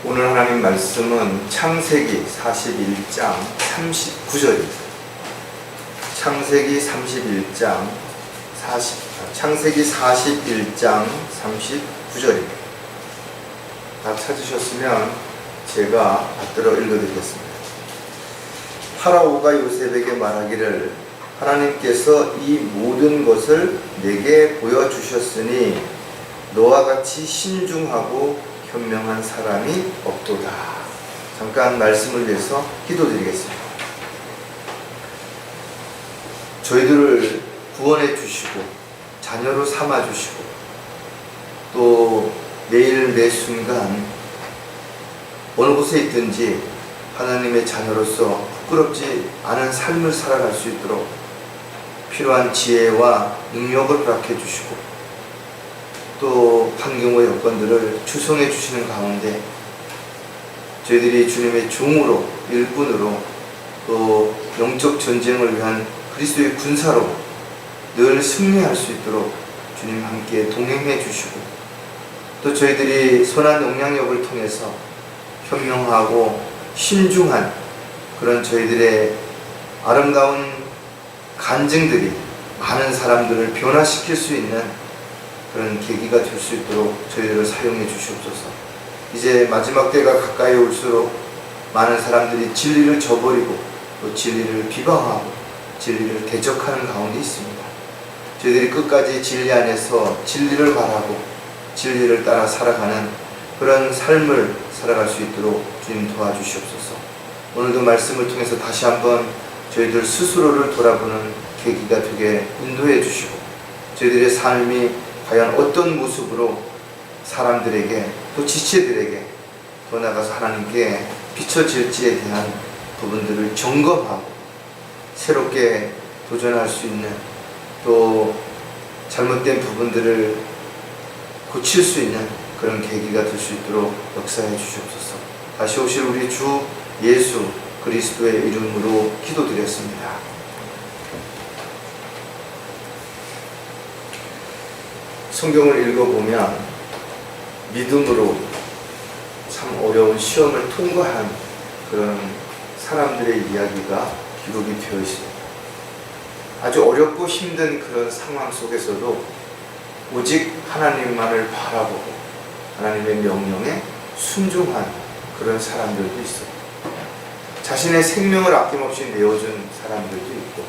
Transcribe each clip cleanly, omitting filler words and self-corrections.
오늘 하나님 말씀은 창세기 41장 39절입니다. 창세기 41장 창세기 41장 39절입니다. 다 찾으셨으면 제가 받들어 읽어드리겠습니다. 파라오가 요셉에게 말하기를 하나님께서 이 모든 것을 내게 보여주셨으니 너와 같이 신중하고 현명한 사람이 없도다. 잠깐 말씀을 위해서 기도드리겠습니다. 저희들을 구원해 주시고 자녀로 삼아 주시고 또 매일 매 순간 어느 곳에 있든지 하나님의 자녀로서 부끄럽지 않은 삶을 살아갈 수 있도록 필요한 지혜와 능력을 허락해 주시고 또 환경과 여건들을 주성해 주시는 가운데 저희들이 주님의 종으로 일꾼으로 또 영적 전쟁을 위한 그리스도의 군사로 늘 승리할 수 있도록 주님 함께 동행해 주시고 또 저희들이 선한 영향력을 통해서 현명하고 신중한 그런 저희들의 아름다운 간증들이 많은 사람들을 변화시킬 수 있는 그런 계기가 될 수 있도록 저희들을 사용해 주시옵소서. 이제 마지막 때가 가까이 올수록 많은 사람들이 진리를 저버리고 또 진리를 비방하고 진리를 대적하는 가운데 있습니다. 저희들이 끝까지 진리 안에서 진리를 바라고 진리를 따라 살아가는 그런 삶을 살아갈 수 있도록 주님 도와주시옵소서. 오늘도 말씀을 통해서 다시 한번 저희들 스스로를 돌아보는 계기가 되게 인도해 주시고 저희들의 삶이 과연 어떤 모습으로 사람들에게 또 지체들에게 더 나아가서 하나님께 비춰질지에 대한 부분들을 점검하고 새롭게 도전할 수 있는 또 잘못된 부분들을 고칠 수 있는 그런 계기가 될 수 있도록 역사해 주시옵소서. 다시 오실 우리 주 예수 그리스도의 이름으로 기도드렸습니다. 성경을 읽어보면 믿음으로 참 어려운 시험을 통과한 그런 사람들의 이야기가 기록이 되어 있습니다. 아주 어렵고 힘든 그런 상황 속에서도 오직 하나님만을 바라보고 하나님의 명령에 순종한 그런 사람들도 있어요. 자신의 생명을 아낌없이 내어준 사람들도 있고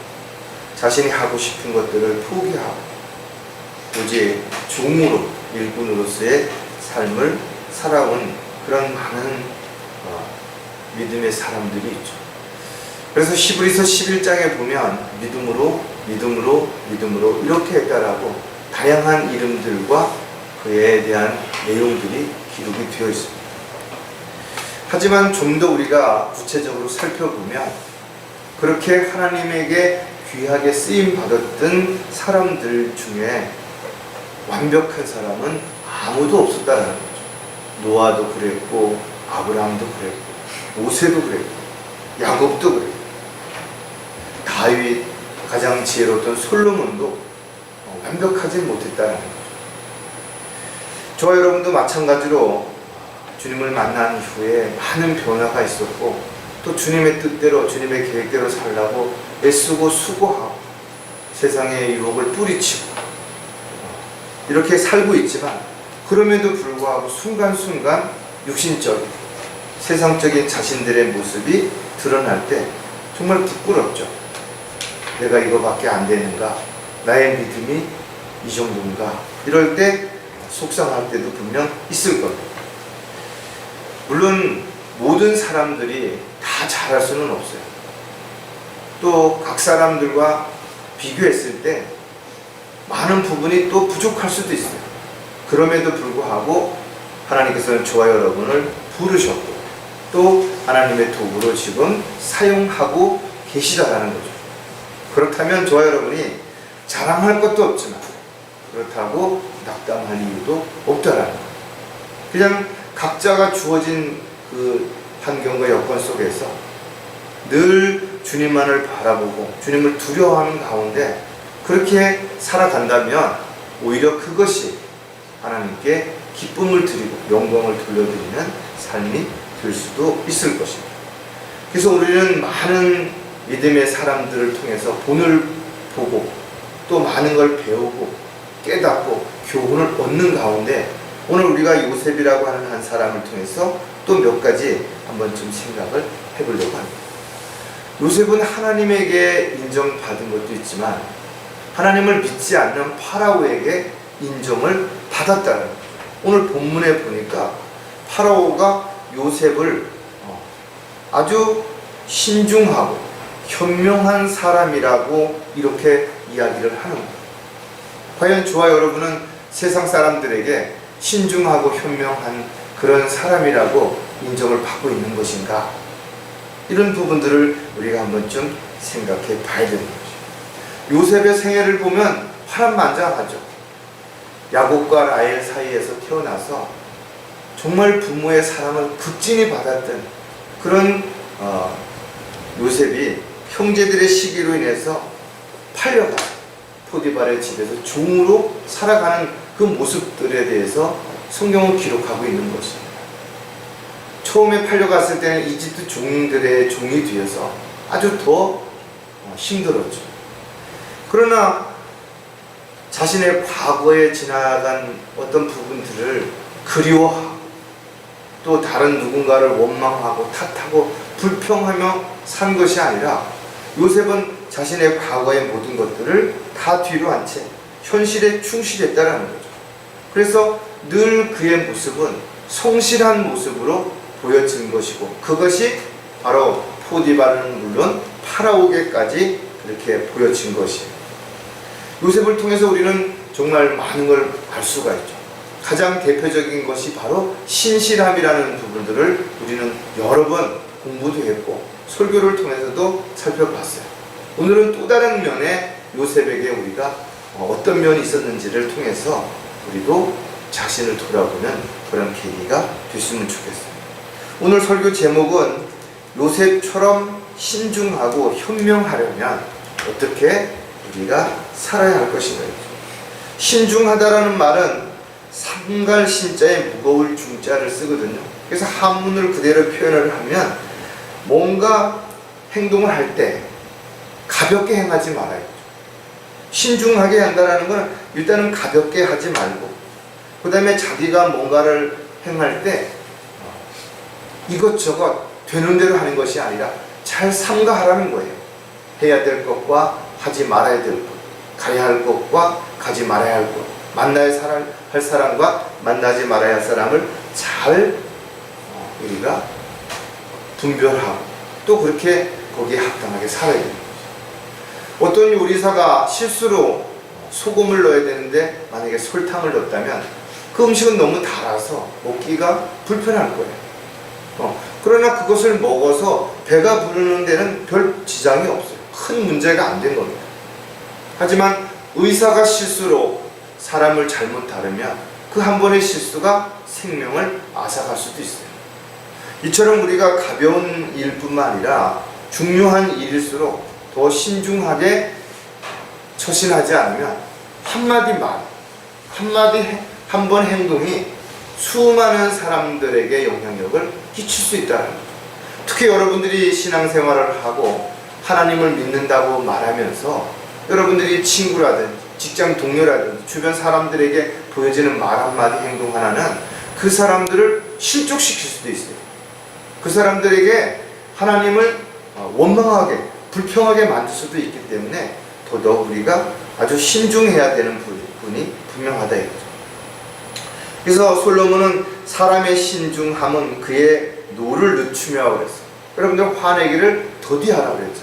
자신이 하고 싶은 것들을 포기하고 오직 종으로 일꾼으로서의 삶을 살아온 그런 많은 믿음의 사람들이 있죠. 그래서 히브리서 11장에 보면 믿음으로 이렇게 했다라고 다양한 이름들과 그에 대한 내용들이 기록이 되어 있습니다. 하지만 좀 더 우리가 구체적으로 살펴보면 그렇게 하나님에게 귀하게 쓰임 받았던 사람들 중에 완벽한 사람은 아무도 없었다는 거죠. 노아도 그랬고 아브라함도 그랬고 모세도 그랬고 야곱도 그랬고 다윗 가장 지혜로웠던 솔로몬도 완벽하지 못했다는 거죠. 저와 여러분도 마찬가지로 주님을 만난 이후에 많은 변화가 있었고 또 주님의 뜻대로 주님의 계획대로 살라고 애쓰고 수고하고 세상의 유혹을 뿌리치고 이렇게 살고 있지만 그럼에도 불구하고 순간순간 육신적인 세상적인 자신들의 모습이 드러날 때 정말 부끄럽죠. 내가 이거밖에 안 되는가? 나의 믿음이 이 정도인가? 이럴 때 속상할 때도 분명 있을 겁니다. 물론 모든 사람들이 다 잘할 수는 없어요. 또 각 사람들과 비교했을 때 많은 부분이 또 부족할 수도 있어요. 그럼에도 불구하고 하나님께서는 저와 여러분을 부르셨고 또 하나님의 도구로 지금 사용하고 계시다라는 거죠. 그렇다면 저와 여러분이 자랑할 것도 없지만 그렇다고 낙담할 이유도 없다라는 거예요. 그냥 각자가 주어진 그 환경과 여건 속에서 늘 주님만을 바라보고 주님을 두려워하는 가운데 그렇게 살아간다면 오히려 그것이 하나님께 기쁨을 드리고 영광을 돌려드리는 삶이 될 수도 있을 것입니다. 그래서 우리는 많은 믿음의 사람들을 통해서 본을 보고 또 많은 걸 배우고 깨닫고 교훈을 얻는 가운데 오늘 우리가 요셉이라고 하는 한 사람을 통해서 또 몇 가지 한번 좀 생각을 해보려고 합니다. 요셉은 하나님에게 인정받은 것도 있지만 하나님을 믿지 않는 파라오에게 인정을 받았다는 거죠. 오늘 본문에 보니까 파라오가 요셉을 아주 신중하고 현명한 사람이라고 이렇게 이야기를 하는 거예요. 과연 저와 여러분은 세상 사람들에게 신중하고 현명한 그런 사람이라고 인정을 받고 있는 것인가? 이런 부분들을 우리가 한번 좀 생각해 봐야 되는 거죠. 요셉의 생애를 보면 파란만장하죠. 야곱과 라헬 사이에서 태어나서 정말 부모의 사랑을 극진히 받았던 그런 요셉이 형제들의 시기로 인해서 팔려가 포디발의 집에서 종으로 살아가는 그 모습들에 대해서 성경은 기록하고 있는 것입니다. 처음에 팔려갔을 때는 이집트 종들의 종이 되어서 아주 더 힘들었죠. 그러나 자신의 과거에 지나간 어떤 부분들을 그리워하고 또 다른 누군가를 원망하고 탓하고 불평하며 산 것이 아니라 요셉은 자신의 과거의 모든 것들을 다 뒤로 한 채 현실에 충실했다라는 거죠. 그래서 늘 그의 모습은 성실한 모습으로 보여진 것이고 그것이 바로 포디발은 물론 파라오에게까지 그렇게 보여진 것이에요. 요셉을 통해서 우리는 정말 많은 걸 알 수가 있죠. 가장 대표적인 것이 바로 신실함이라는 부분들을 우리는 여러 번 공부도 했고 설교를 통해서도 살펴봤어요. 오늘은 또 다른 면에 요셉에게 우리가 어떤 면이 있었는지를 통해서 우리도 자신을 돌아보는 그런 계기가 됐으면 좋겠어요. 오늘 설교 제목은 요셉처럼 신중하고 현명하려면 어떻게 우리가 살아야 할 것인가요? 신중하다라는 말은 상갈 신자에 무거울 중자를 쓰거든요. 그래서 한문을 그대로 표현을 하면 뭔가 행동을 할 때 가볍게 행하지 말아요. 신중하게 한다는 건 일단은 가볍게 하지 말고 그 다음에 자기가 뭔가를 행할 때 이것저것 되는 대로 하는 것이 아니라 잘 삼가하라는 거예요. 해야 될 것과 하지 말아야 될 것, 가야 할 것과 가지 말아야 할 것, 만나야 할 사람과 만나지 말아야 할 사람을 잘 우리가 분별하고 또 그렇게 거기에 합당하게 살아야 됩니다. 어떤 요리사가 실수로 소금을 넣어야 되는데 만약에 설탕을 넣었다면 그 음식은 너무 달아서 먹기가 불편할 거예요. 그러나 그것을 먹어서 배가 부르는 데는 별 지장이 없어요. 큰 문제가 안 된 겁니다. 하지만 의사가 실수로 사람을 잘못 다루면 그 한 번의 실수가 생명을 앗아갈 수도 있어요. 이처럼 우리가 가벼운 일뿐만 아니라 중요한 일일수록 더 신중하게 처신하지 않으면 한마디 말, 한 번 행동이 수많은 사람들에게 영향력을 끼칠 수 있다는 거죠. 특히 여러분들이 신앙생활을 하고 하나님을 믿는다고 말하면서 여러분들이 친구라든지 직장 동료라든지 주변 사람들에게 보여지는 말 한마디 행동 하나는 그 사람들을 실족시킬 수도 있어요. 그 사람들에게 하나님을 원망하게 불평하게 만들 수도 있기 때문에 더더욱 우리가 아주 신중해야 되는 부분이 분명하다 이거죠. 그래서 솔로몬은 사람의 신중함은 그의 노를 늦추며 그랬어요. 여러분들 화내기를 더디하라고 그랬죠.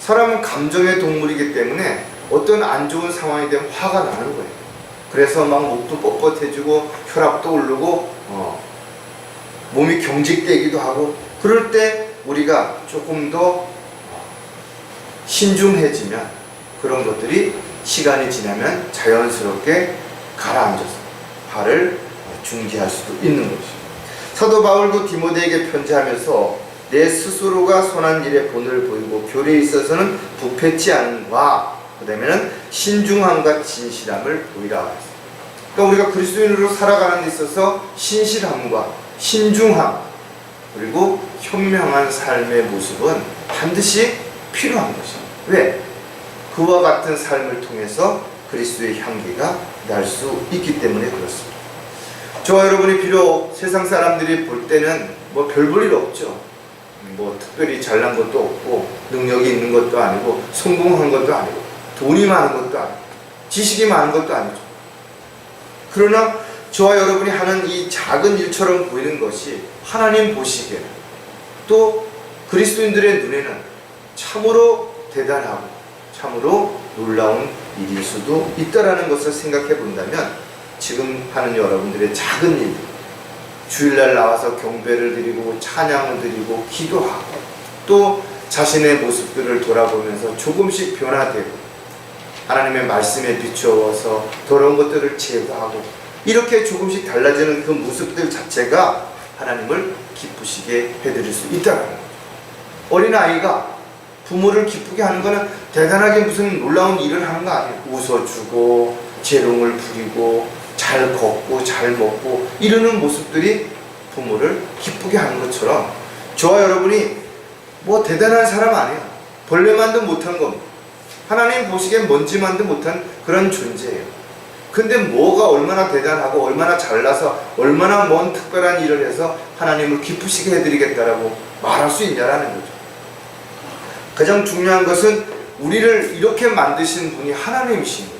사람은 감정의 동물이기 때문에 어떤 안 좋은 상황이 되면 화가 나는 거예요. 그래서 막 목도 뻣뻣해지고 혈압도 오르고 몸이 경직되기도 하고 그럴 때 우리가 조금 더 신중해지면 그런 것들이 시간이 지나면 자연스럽게 가라앉아서 화를 중지할 수도 있는 것이죠. 사도 바울도 디모데에게 편지하면서 내 스스로가 선한 일에 본을 보이고 교리에 있어서는 부패치 않음과 그 다음에는 신중함과 진실함을 보이라 했습니다. 그러니까 우리가 그리스도인으로 살아가는 데 있어서 신실함과 신중함 그리고 현명한 삶의 모습은 반드시 필요한 것이죠. 왜? 그와 같은 삶을 통해서 그리스도의 향기가 날 수 있기 때문에 그렇습니다. 저와 여러분이 비록 세상 사람들이 볼 때는 뭐 별 볼 일 없죠. 뭐 특별히 잘난 것도 없고 능력이 있는 것도 아니고 성공한 것도 아니고 돈이 많은 것도 아니고 지식이 많은 것도 아니죠. 그러나 저와 여러분이 하는 이 작은 일처럼 보이는 것이 하나님 보시기에는 또 그리스도인들의 눈에는 참으로 대단하고 참으로 놀라운 일일 수도 있다라는 것을 생각해 본다면 지금 하는 여러분들의 작은 일, 주일날 나와서 경배를 드리고 찬양을 드리고 기도하고 또 자신의 모습들을 돌아보면서 조금씩 변화되고 하나님의 말씀에 비추어서 더러운 것들을 제거하고 이렇게 조금씩 달라지는 그 모습들 자체가 하나님을 기쁘시게 해드릴 수 있다는 거죠. 어린아이가 부모를 기쁘게 하는 것은 대단하게 무슨 놀라운 일을 하는 거 아니에요. 웃어주고 재롱을 부리고 잘 걷고 잘 먹고 이러는 모습들이 부모를 기쁘게 하는 것처럼 저와 여러분이 뭐 대단한 사람 아니에요. 벌레만도 못한 겁니다. 하나님 보시기엔 먼지만도 못한 그런 존재예요. 근데 뭐가 얼마나 대단하고 얼마나 잘나서 얼마나 먼 특별한 일을 해서 하나님을 기쁘시게 해드리겠다라고 말할 수 있냐라는 거죠. 가장 중요한 것은 우리를 이렇게 만드신 분이 하나님이신 거죠.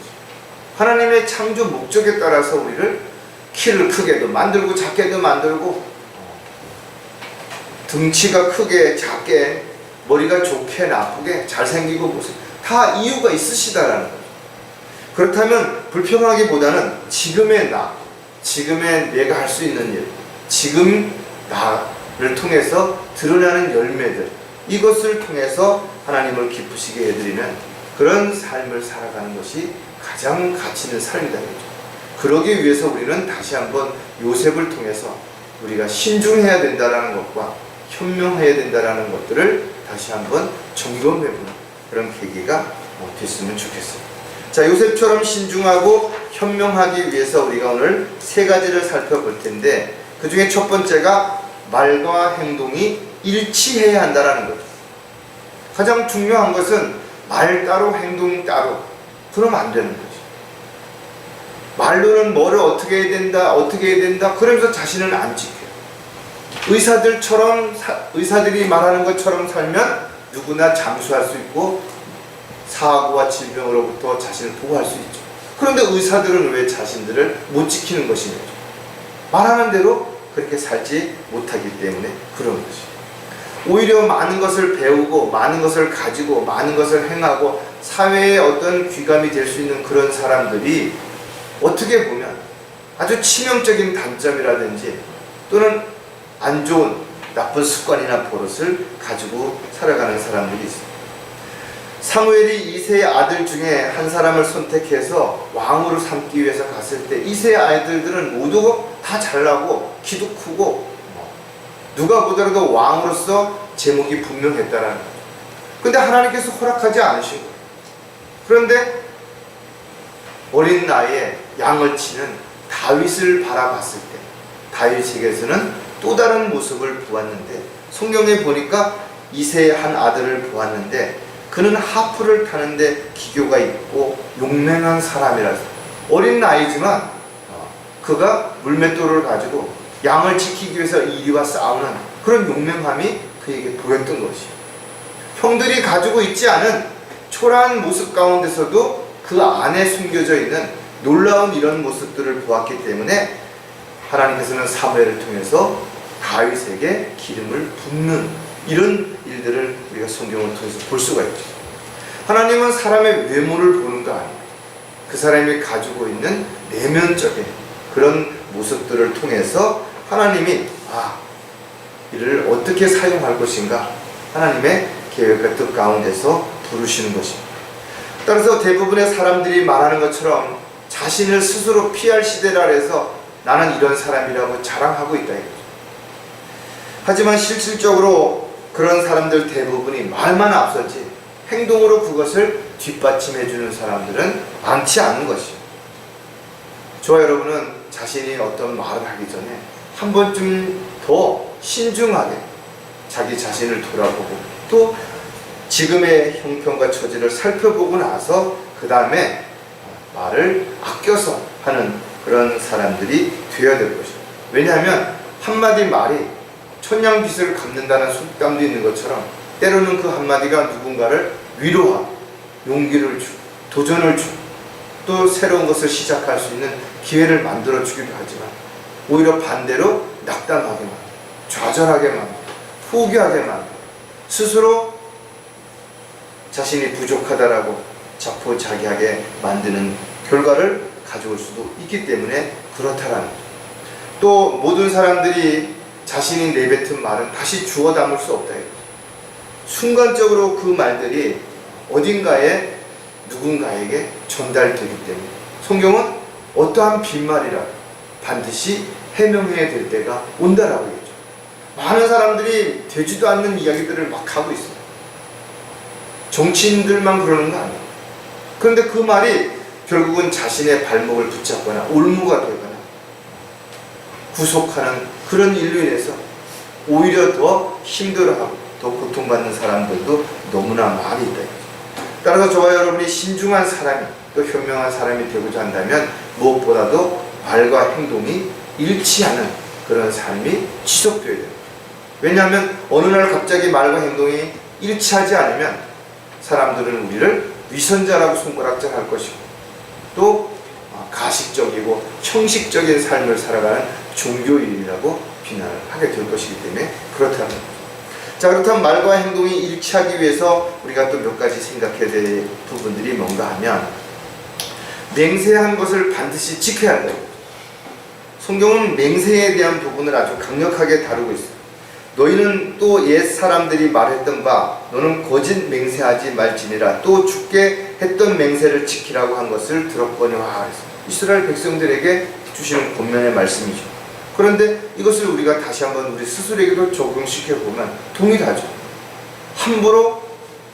하나님의 창조 목적에 따라서 우리를 키를 크게도 만들고 작게도 만들고 등치가 크게 작게 머리가 좋게 나쁘게 잘생기고 무슨 다 이유가 있으시다라는 거죠. 그렇다면 불평하기보다는 지금의 나, 지금의 내가 할 수 있는 일, 지금 나를 통해서 드러나는 열매들 이것을 통해서 하나님을 기쁘시게 해드리는 그런 삶을 살아가는 것이 가장 가치 있는 삶이다. 그러기 위해서 우리는 다시 한번 요셉을 통해서 우리가 신중해야 된다는 것과 현명해야 된다는 것들을 다시 한번 점검해보는 그런 계기가 됐으면 좋겠어요. 자, 요셉처럼 신중하고 현명하기 위해서 우리가 오늘 세 가지를 살펴볼 텐데 그 중에 첫 번째가 말과 행동이 일치해야 한다는 거죠. 가장 중요한 것은 말 따로 행동 따로 그러면 안 되는 거죠. 말로는 뭐를 어떻게 해야 된다 그러면서 자신은 안 지켜요. 의사들이 말하는 것처럼 살면 누구나 장수할 수 있고 사고와 질병으로부터 자신을 보호할 수 있죠. 그런데 의사들은 왜 자신들을 못 지키는 것이냐? 말하는 대로 그렇게 살지 못하기 때문에 그런 것이죠. 오히려 많은 것을 배우고 많은 것을 가지고 많은 것을 행하고 사회의 어떤 귀감이 될 수 있는 그런 사람들이 어떻게 보면 아주 치명적인 단점이라든지 또는 안 좋은 나쁜 습관이나 버릇을 가지고 살아가는 사람들이 있습니다. 사무엘이 이새의 아들 중에 한 사람을 선택해서 왕으로 삼기 위해서 갔을 때 이새의 아이들은 모두 다 잘나고 키도 크고 누가 보더라도 왕으로서 제목이 분명했다라는 거죠. 근데 하나님께서 허락하지 않으신 거예요. 그런데 어린 나이에 양을 치는 다윗을 바라봤을 때 다윗에게서는 또 다른 모습을 보았는데 성경에 보니까 이새의 한 아들을 보았는데 그는 하프를 타는데 기교가 있고 용맹한 사람이라서 어린 나이지만 그가 물맷돌을 가지고 양을 지키기 위해서 이리와 싸우는 그런 용맹함이 그에게 보였던 것이에요. 형들이 가지고 있지 않은 초라한 모습 가운데서도 그 안에 숨겨져 있는 놀라운 이런 모습들을 보았기 때문에 하나님께서는 사무엘을 통해서 다윗에게 기름을 붓는 이런 일들을 우리가 성경을 통해서 볼 수가 있죠. 하나님은 사람의 외모를 보는 거 아니에요. 그 사람이 가지고 있는 내면적인 그런 모습들을 통해서 하나님이 이를 어떻게 사용할 것인가 하나님의 계획과 뜻 가운데서 부르시는 것입니다. 따라서 대부분의 사람들이 말하는 것처럼 자신을 스스로 PR 시대라 해서 나는 이런 사람이라고 자랑하고 있다 이거죠. 하지만 실질적으로 그런 사람들 대부분이 말만 앞서지 행동으로 그것을 뒷받침해 주는 사람들은 많지 않은 것이에요. 저와 여러분은 자신이 어떤 말을 하기 전에 한 번쯤 더 신중하게 자기 자신을 돌아보고 또 지금의 형편과 처지를 살펴보고 나서 그 다음에 말을 아껴서 하는 그런 사람들이 되어야 될 것입니다. 왜냐하면 한마디 말이 천냥빚을 갚는다는 속담도 있는 것처럼 때로는 그 한마디가 누군가를 위로하고 용기를 주고 도전을 주고 또 새로운 것을 시작할 수 있는 기회를 만들어 주기도 하지만 오히려 반대로 낙담하게 만들고 좌절하게 만들고 포기하게 만들고 스스로 자신이 부족하다라고 자포자기하게 만드는 결과를 가져올 수도 있기 때문에 그렇다라는 거죠. 또 모든 사람들이 자신이 내뱉은 말은 다시 주워 담을 수 없다. 순간적으로 그 말들이 어딘가에 누군가에게 전달되기 때문에 성경은 어떠한 빈말이라도 반드시 해명해야 될 때가 온다라고 얘기죠. 많은 사람들이 되지도 않는 이야기들을 막 하고 있어요. 정치인들만 그러는 거 아니에요. 그런데 그 말이 결국은 자신의 발목을 붙잡거나 올무가 되거나 구속하는 그런 일로 인해서 오히려 더 힘들어하고 더 고통받는 사람들도 너무나 많이 있다. 따라서 저와 여러분이 신중한 사람이 또 현명한 사람이 되고자 한다면 무엇보다도 말과 행동이 일치하는 그런 삶이 지속되어야 됩니다. 왜냐하면 어느 날 갑자기 말과 행동이 일치하지 않으면 사람들은 우리를 위선자라고 손가락질할 것이고 또 가식적이고 형식적인 삶을 살아가는 종교인이라고 비난을 하게 될 것이기 때문에 그렇다는 겁니다. 자, 그렇다면 말과 행동이 일치하기 위해서 우리가 또 몇 가지 생각해야 될 부분들이 뭔가 하면 맹세한 것을 반드시 지켜야 한다. 성경은 맹세에 대한 부분을 아주 강력하게 다루고 있어요. 너희는 또 옛 사람들이 말했던 바 너는 거짓 맹세하지 말지니라 또 주께 했던 맹세를 지키라고 한 것을 들었거니와. 이스라엘 백성들에게 주시는 권면의 말씀이죠. 그런데 이것을 우리가 다시 한번 우리 스스로에게도 적용시켜보면 동일하죠. 함부로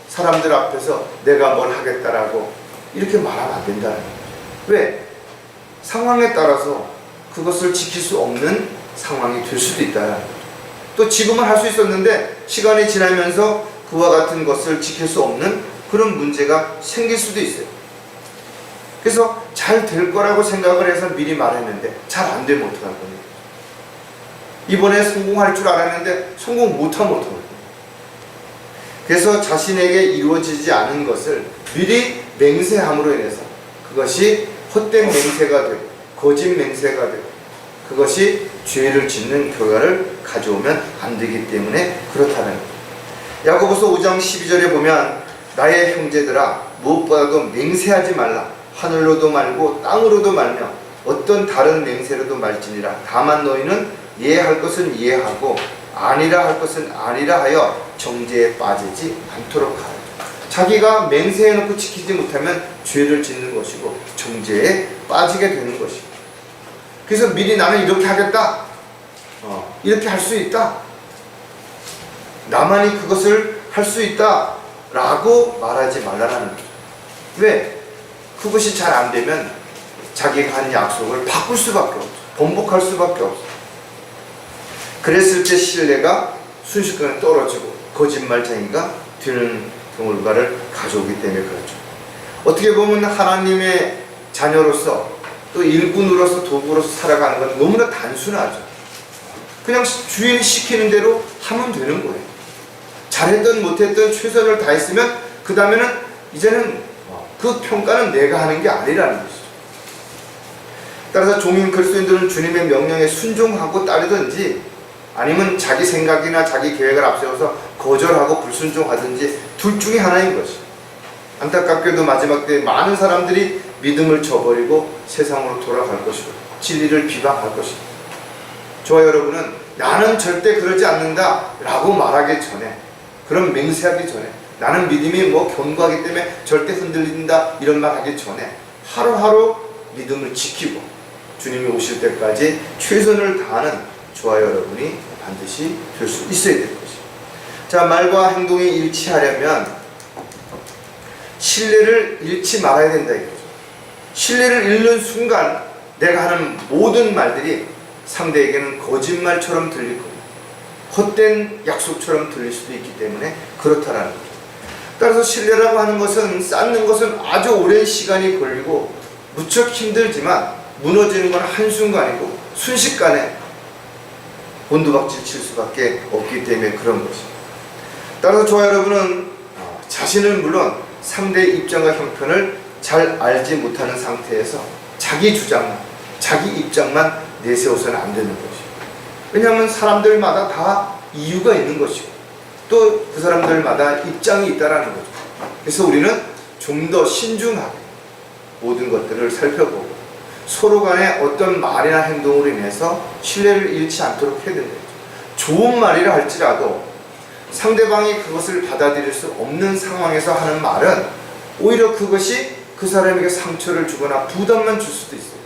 사람들 앞에서 내가 뭘 하겠다라고 이렇게 말하면 안 된다는 거예요. 왜? 상황에 따라서 그것을 지킬 수 없는 상황이 될 수도 있다는 거죠. 또 지금은 할 수 있었는데 시간이 지나면서 그와 같은 것을 지킬 수 없는 그런 문제가 생길 수도 있어요. 그래서 잘 될 거라고 생각을 해서 미리 말했는데 잘 안 되면 어떡할 겁니까? 이번에 성공할 줄 알았는데 성공 못하면 어떡할 겁니까? 그래서 자신에게 이루어지지 않은 것을 미리 맹세함으로 인해서 그것이 헛된 맹세가 되고 거짓 맹세가 되고 그것이 죄를 짓는 결과를 가져오면 안 되기 때문에 그렇다는 거예요. 야고보서 5장 12절에 보면 나의 형제들아 무엇보다도 맹세하지 말라. 하늘로도 말고 땅으로도 말며 어떤 다른 맹세로도 말지니라. 다만 너희는 예할 것은 예하고 아니라 할 것은 아니라 하여 정죄에 빠지지 않도록 하라. 자기가 맹세해놓고 지키지 못하면 죄를 짓는 것이고 정죄에 빠지게 되는 것이고, 그래서 미리 나는 이렇게 하겠다, 이렇게 할 수 있다, 나만이 그것을 할 수 있다 라고 말하지 말라는 거죠. 왜? 그것이 잘 안 되면 자기가 한 약속을 바꿀 수밖에 없어. 번복할 수밖에 없어. 그랬을 때 신뢰가 순식간에 떨어지고 거짓말쟁이가 되는 결과를 가져오기 때문에 그렇죠. 어떻게 보면 하나님의 자녀로서 또 일꾼으로서 도구로서 살아가는 건 너무나 단순하죠. 그냥 주인이 시키는 대로 하면 되는 거예요. 잘했든 못했든 최선을 다했으면 그 다음에는 이제는 그 평가는 내가 하는 게 아니라는 것이죠. 따라서 종인 그리스도인들은 주님의 명령에 순종하고 따르든지 아니면 자기 생각이나 자기 계획을 앞세워서 거절하고 불순종하든지 둘 중에 하나인 것이죠. 안타깝게도 마지막 때 많은 사람들이 믿음을 저버리고 세상으로 돌아갈 것이고 진리를 비방할 것이고, 저와 여러분은 나는 절대 그러지 않는다 라고 말하기 전에, 그런 맹세하기 전에, 나는 믿음이 견고하기 때문에 절대 흔들린다 이런 말 하기 전에 하루하루 믿음을 지키고 주님이 오실 때까지 최선을 다하는 저와 여러분이 반드시 될 수 있어야 될 것이죠. 자, 말과 행동이 일치하려면 신뢰를 잃지 말아야 된다 이거죠. 신뢰를 잃는 순간 내가 하는 모든 말들이 상대에게는 거짓말처럼 들릴 거예요. 헛된 약속처럼 들릴 수도 있기 때문에 그렇다라는 거죠. 따라서 신뢰라고 하는 것은, 쌓는 것은 아주 오랜 시간이 걸리고 무척 힘들지만 무너지는 건 한순간이고 순식간에 곤두박질 칠 수밖에 없기 때문에 그런 것입니다. 따라서 저와 여러분은 자신을 물론 상대의 입장과 형편을 잘 알지 못하는 상태에서 자기 주장만, 자기 입장만 내세워서는 안 되는 것이죠. 왜냐하면 사람들마다 다 이유가 있는 것이고 또 그 사람들마다 입장이 있다라는 거죠. 그래서 우리는 좀 더 신중하게 모든 것들을 살펴보고 서로 간에 어떤 말이나 행동으로 인해서 신뢰를 잃지 않도록 해야 된다. 좋은 말이라 할지라도 상대방이 그것을 받아들일 수 없는 상황에서 하는 말은 오히려 그것이 그 사람에게 상처를 주거나 부담만 줄 수도 있어요.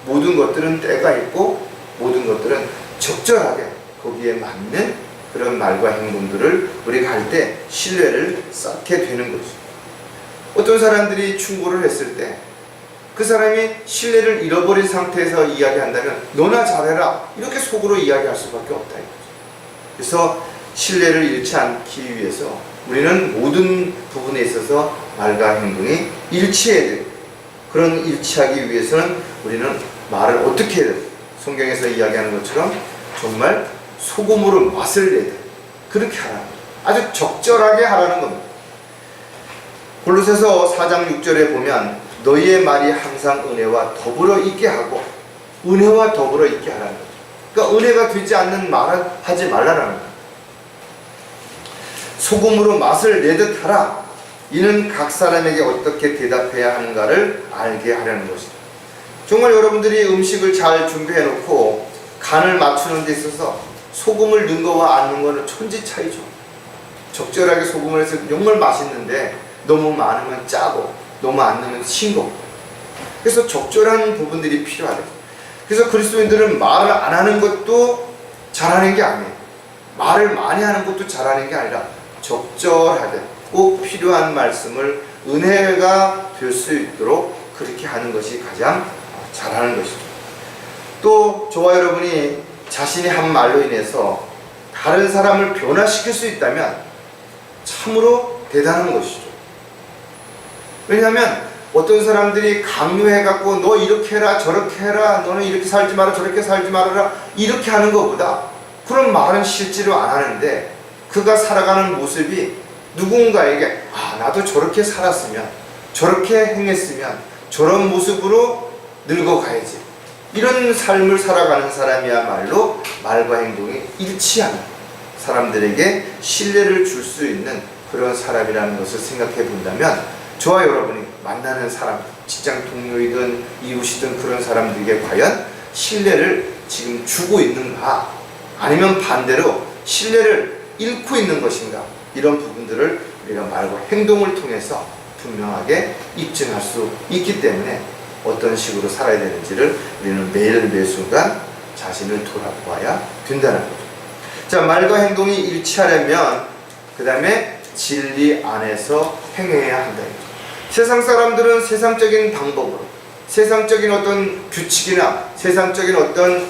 모든 것들은 때가 있고 모든 것들은 적절하게 거기에 맞는 그런 말과 행동들을 우리가 할 때 신뢰를 쌓게 되는 거죠. 어떤 사람들이 충고를 했을 때 그 사람이 신뢰를 잃어버린 상태에서 이야기한다면 너나 잘해라 이렇게 속으로 이야기할 수밖에 없다 이거죠. 그래서 신뢰를 잃지 않기 위해서 우리는 모든 부분에 있어서 말과 행동이 일치해야 돼요. 그런 일치하기 위해서는 우리는 말을 어떻게 해야 돼요? 성경에서 이야기하는 것처럼 정말 소금으로 맛을 내야 돼요. 그렇게 하라는 거예요. 아주 적절하게 하라는 겁니다. 골로새서 4장 6절에 보면 너희의 말이 항상 은혜와 더불어 있게 하고 은혜와 더불어 있게 하라는 거죠. 그러니까 은혜가 되지 않는 말은 하지 말라는 거예요. 소금으로 맛을 내듯 하라. 이는 각 사람에게 어떻게 대답해야 하는가를 알게 하려는 것이다. 정말 여러분들이 음식을 잘 준비해 놓고 간을 맞추는 데 있어서 소금을 넣은 거와 안 넣은 거는 천지 차이죠. 적절하게 소금을 해서 정말 맛있는데 너무 많으면 짜고 너무 안 넣으면 싱겁고, 그래서 적절한 부분들이 필요하다. 그래서 그리스도인들은 말을 안 하는 것도 잘하는 게 아니에요. 말을 많이 하는 것도 잘하는 게 아니라 적절하게 꼭 필요한 말씀을 은혜가 될 수 있도록 그렇게 하는 것이 가장 잘하는 것이죠. 또 저와 여러분이 자신이 한 말로 인해서 다른 사람을 변화시킬 수 있다면 참으로 대단한 것이죠. 왜냐하면 어떤 사람들이 강요해갖고 너 이렇게 해라 저렇게 해라 너는 이렇게 살지 마라 저렇게 살지 말아라 이렇게 하는 것보다 그런 말은 실제로 안 하는데 그가 살아가는 모습이 누군가에게 나도 저렇게 살았으면 저렇게 행했으면 저런 모습으로 늙어가야지 이런 삶을 살아가는 사람이야말로 말과 행동이 일치하는 사람들에게 신뢰를 줄 수 있는 그런 사람이라는 것을 생각해 본다면 저와 여러분이 만나는 사람, 직장 동료이든 이웃이든 그런 사람들에게 과연 신뢰를 지금 주고 있는가 아니면 반대로 신뢰를 잃고 있는 것인가 이런 부분들을 우리가 말과 행동을 통해서 분명하게 입증할 수 있기 때문에 어떤 식으로 살아야 되는지를 우리는 매일 매 순간 자신을 돌아보아야 된다는 거죠. 자, 말과 행동이 일치하려면 그 다음에 진리 안에서 행해야 한다. 세상 사람들은 세상적인 방법으로 세상적인 어떤 규칙이나 세상적인 어떤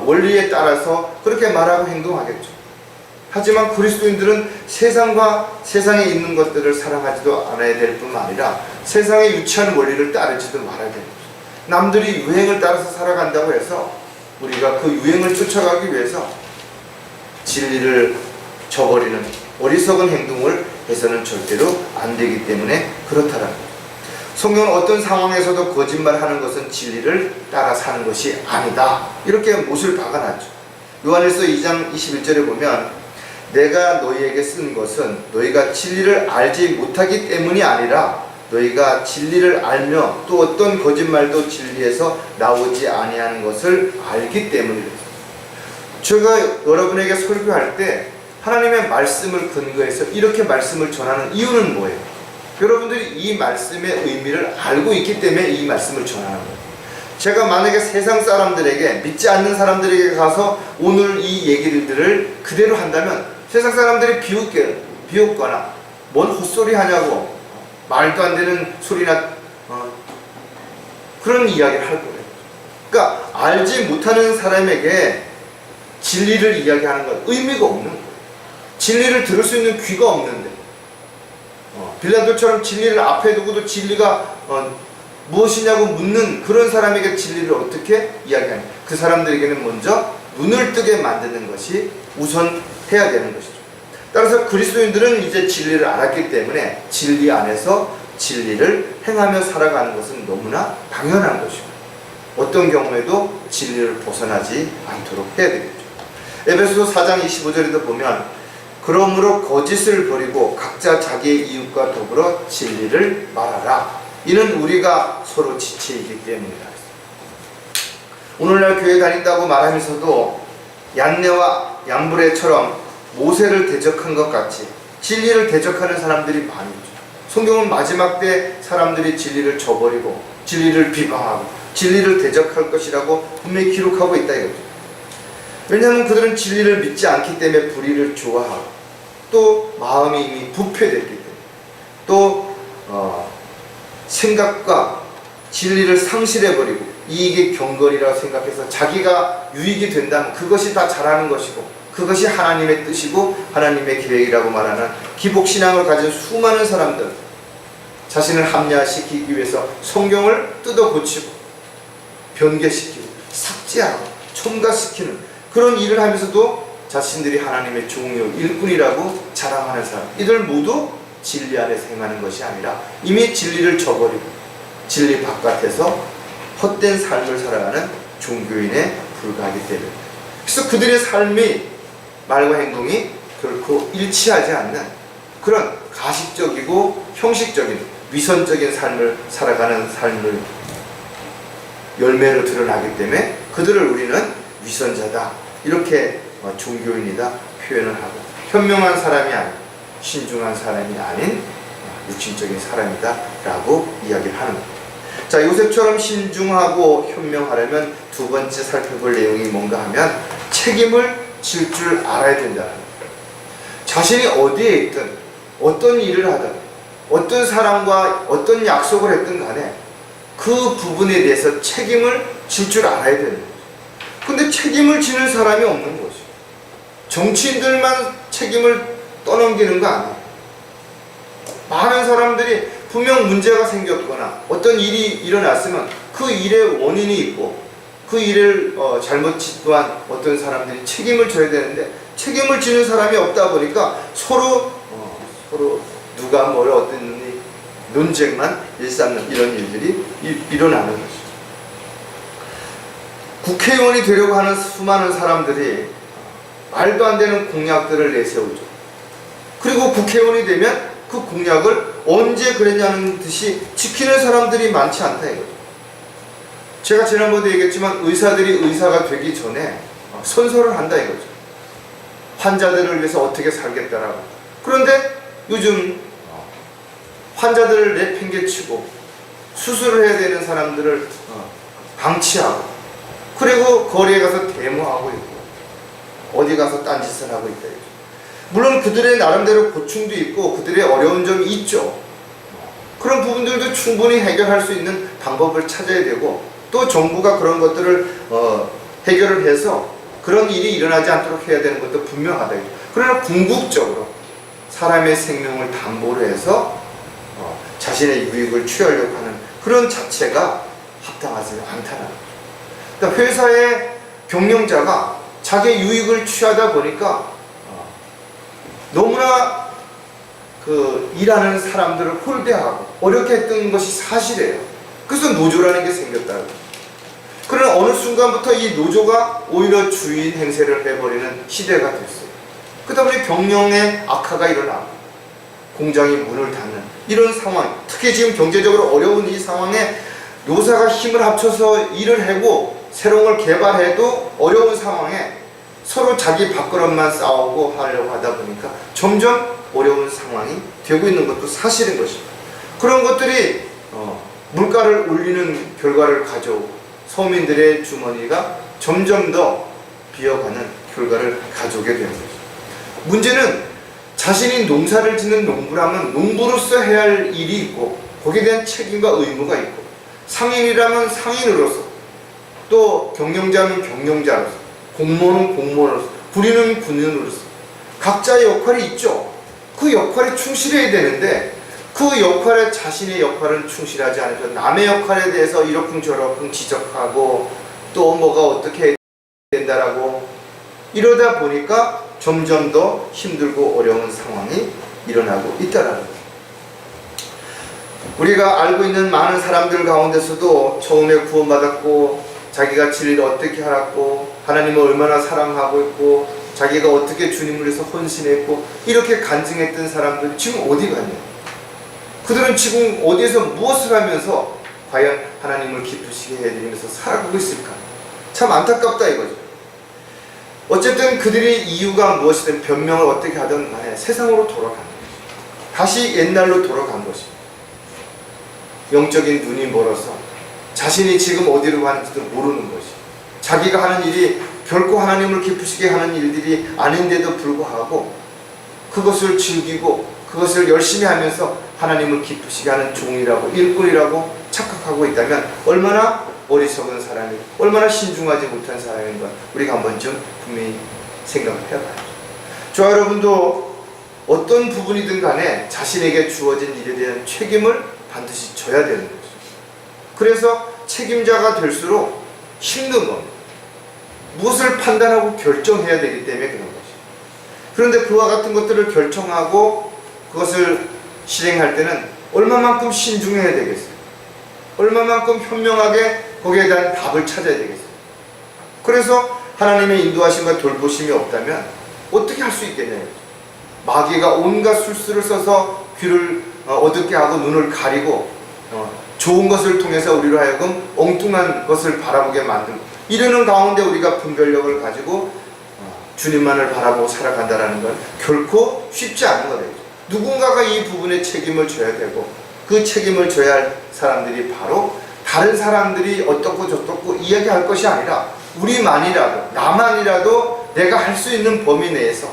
원리에 따라서 그렇게 말하고 행동하겠죠. 하지만 그리스도인들은 세상과 세상에 있는 것들을 사랑하지도 않아야 될 뿐만 아니라 세상에 유치한 원리를 따르지도 말아야 됩니다. 남들이 유행을 따라서 살아간다고 해서 우리가 그 유행을 쫓아가기 위해서 진리를 저버리는 어리석은 행동을 해서는 절대로 안 되기 때문에 그렇다라는 거예요. 성경은 어떤 상황에서도 거짓말하는 것은 진리를 따라 사는 것이 아니다 이렇게 못을 박아놨죠. 요한일서 2장 21절에 보면 내가 너희에게 쓴 것은 너희가 진리를 알지 못하기 때문이 아니라 너희가 진리를 알며 또 어떤 거짓말도 진리에서 나오지 아니하는 것을 알기 때문이다. 제가 여러분에게 설교할 때 하나님의 말씀을 근거해서 이렇게 말씀을 전하는 이유는 뭐예요? 여러분들이 이 말씀의 의미를 알고 있기 때문에 이 말씀을 전하는 거예요. 제가 만약에 세상 사람들에게 믿지 않는 사람들에게 가서 오늘 이 얘기들을 그대로 한다면 세상 사람들이 비웃거나 뭔 헛소리 하냐고 말도 안 되는 소리나 그런 이야기를 할 거예요. 그러니까 알지 못하는 사람에게 진리를 이야기하는 건 의미가 없는 거예요. 진리를 들을 수 있는 귀가 없는데, 빌라도처럼 진리를 앞에 두고도 진리가 무엇이냐고 묻는 그런 사람에게 진리를 어떻게 이야기하냐. 그 사람들에게는 먼저 눈을 뜨게 만드는 것이 우선 해야 되는 것이죠. 따라서 그리스도인들은 이제 진리를 알았기 때문에 진리 안에서 진리를 행하며 살아가는 것은 너무나 당연한 것이고, 어떤 경우에도 진리를 벗어나지 않도록 해야 되겠죠. 에베소서 4장 25절에도 보면, 그러므로 거짓을 버리고 각자 자기의 이웃과 더불어 진리를 말하라. 이는 우리가 서로 지체이기 때문이다. 오늘날 교회 다닌다고 말하면서도 얀네와 얀브레처럼 모세를 대적한 것 같이 진리를 대적하는 사람들이 많이 있죠. 성경은 마지막 때 사람들이 진리를 저버리고 진리를 비방하고 진리를 대적할 것이라고 분명히 기록하고 있다 이거죠. 왜냐하면 그들은 진리를 믿지 않기 때문에 불의를 좋아하고, 또 마음이 이미 부패됐기 때문에, 또 생각과 진리를 상실해버리고 이익의 경건이라고 생각해서 자기가 유익이 된다면 그것이 다 잘하는 것이고 그것이 하나님의 뜻이고 하나님의 계획이라고 말하는 기복신앙을 가진 수많은 사람들, 자신을 합리화시키기 위해서 성경을 뜯어 고치고 변개시키고 삭제하고 첨가시키는 그런 일을 하면서도 자신들이 하나님의 종이요 일꾼이라고 자랑하는 사람, 이들 모두 진리 안에서 행하는 것이 아니라 이미 진리를 저버리고 진리 바깥에서 헛된 삶을 살아가는 종교인에 불과하기 때문에, 그래서 그들의 삶이 말과 행동이 결코 일치하지 않는 그런 가식적이고 형식적인 위선적인 삶을 살아가는 삶을 열매로 드러나기 때문에 그들을 우리는 위선자다, 이렇게 종교인이다 표현을 하고, 현명한 사람이 아닌 신중한 사람이 아닌 육신적인 사람이다 라고 이야기를 하는 겁니다. 자, 요셉처럼 신중하고 현명하려면 두 번째 살펴볼 내용이 뭔가 하면 책임을 질 줄 알아야 된다는 거예요. 자신이 어디에 있든 어떤 일을 하든 어떤 사람과 어떤 약속을 했든 간에 그 부분에 대해서 책임을 질 줄 알아야 되는 거죠. 근데 책임을 지는 사람이 없는 거죠. 정치인들만 책임을 떠넘기는 거 아니에요. 많은 사람들이 분명 문제가 생겼거나 어떤 일이 일어났으면 그 일의 원인이 있고 그 일을 잘못 집도한 어떤 사람들이 책임을 져야 되는데 책임을 지는 사람이 없다 보니까 서로 누가 뭘 어떤 논쟁만 일삼는 이런 일들이 일어나는 것이죠. 국회의원이 되려고 하는 수많은 사람들이 말도 안 되는 공약들을 내세우죠. 그리고 국회의원이 되면 그 공약을 언제 그랬냐는 듯이 지키는 사람들이 많지 않다 이거죠. 제가 지난번에도 얘기했지만 의사들이 의사가 되기 전에 선서를 한다 이거죠. 환자들을 위해서 어떻게 살겠다라고. 그런데 요즘 환자들을 내팽개치고 수술을 해야 되는 사람들을 방치하고, 그리고 거리에 가서 데모하고 있고 어디 가서 딴짓을 하고 있다 이거죠. 물론 그들의 나름대로 고충도 있고 그들의 어려운 점이 있죠. 그런 부분들도 충분히 해결할 수 있는 방법을 찾아야 되고, 또 정부가 그런 것들을 해결을 해서 그런 일이 일어나지 않도록 해야 되는 것도 분명하다. 그러나 궁극적으로 사람의 생명을 담보로 해서 자신의 유익을 취하려고 하는 그런 자체가 합당하지 않다는 거죠. 그러니까 회사의 경영자가 자기의 유익을 취하다 보니까 너무나 일하는 사람들을 홀대하고 어렵게 했던 것이 사실이에요. 그래서 노조라는 게 생겼다고. 그러나 어느 순간부터 이 노조가 오히려 주인 행세를 해버리는 시대가 됐어요. 그러다 보니 경영의 악화가 일어나고 공장이 문을 닫는 이런 상황, 특히 지금 경제적으로 어려운 이 상황에 노사가 힘을 합쳐서 일을 하고 새로운 걸 개발해도 어려운 상황에 서로 자기 밥그릇만 싸우고 하려고 하다 보니까 점점 어려운 상황이 되고 있는 것도 사실인 것입니다. 그런 것들이 물가를 올리는 결과를 가져오고 서민들의 주머니가 점점 더 비어가는 결과를 가져오게 되는 것입니다. 문제는 자신이 농사를 짓는 농부라면 농부로서 해야 할 일이 있고 거기에 대한 책임과 의무가 있고, 상인이라면 상인으로서, 또 또 경영자는 경영자로서, 공무원은 공무원으로서, 군인은 군인으로서 각자의 역할이 있죠. 그 역할에 충실해야 되는데 그 역할에 자신의 역할은 충실하지 않으셔 남의 역할에 대해서 이러쿵저러쿵 지적하고 또 뭐가 어떻게 해야 된다라고 이러다 보니까 점점 더 힘들고 어려운 상황이 일어나고 있다라는 거예요. 우리가 알고 있는 많은 사람들 가운데서도 처음에 구원받았고 자기가 진리를 어떻게 알았고 하나님을 얼마나 사랑하고 있고 자기가 어떻게 주님을 위해서 헌신했고 이렇게 간증했던 사람들 지금 어디 갔냐? 그들은 지금 어디에서 무엇을 하면서 과연 하나님을 기쁘시게 해드리면서 살아가고 있을까? 참 안타깝다 이거죠. 어쨌든 그들의 이유가 무엇이든 변명을 어떻게 하든 간에 세상으로 돌아간 것이 다시 옛날로 돌아간 것이 영적인 눈이 멀어서 자신이 지금 어디로 가는지도 모르는 것이 자기가 하는 일이 결코 하나님을 기쁘시게 하는 일들이 아닌데도 불구하고 그것을 즐기고 그것을 열심히 하면서 하나님을 기쁘시게 하는 종이라고 일꾼이라고 착각하고 있다면 얼마나 어리석은 사람이 얼마나 신중하지 못한 사람인가 우리가 한번 좀 분명히 생각을 해봐야죠. 저와 여러분도 어떤 부분이든 간에 자신에게 주어진 일에 대한 책임을 반드시 져야 되는 거죠. 그래서 책임자가 될수록 힘든 겁니다. 무엇을 판단하고 결정해야 되기 때문에 그런 것이죠. 그런데 그와 같은 것들을 결정하고 그것을 실행할 때는 얼마만큼 신중해야 되겠어요. 얼마만큼 현명하게 거기에 대한 답을 찾아야 되겠어요. 그래서 하나님의 인도하심과 돌보심이 없다면 어떻게 할 수 있겠냐고요. 마귀가 온갖 술수를 써서 귀를 어둡게 하고 눈을 가리고 좋은 것을 통해서 우리로 하여금 엉뚱한 것을 바라보게 만들고 이러는 가운데 우리가 분별력을 가지고 주님만을 바라보고 살아간다는 건 결코 쉽지 않은 거예요. 누군가가 이 부분에 책임을 져야 되고 그 책임을 져야 할 사람들이 바로 다른 사람들이 어떻고 저떻고 이야기할 것이 아니라 우리만이라도 나만이라도 내가 할 수 있는 범위 내에서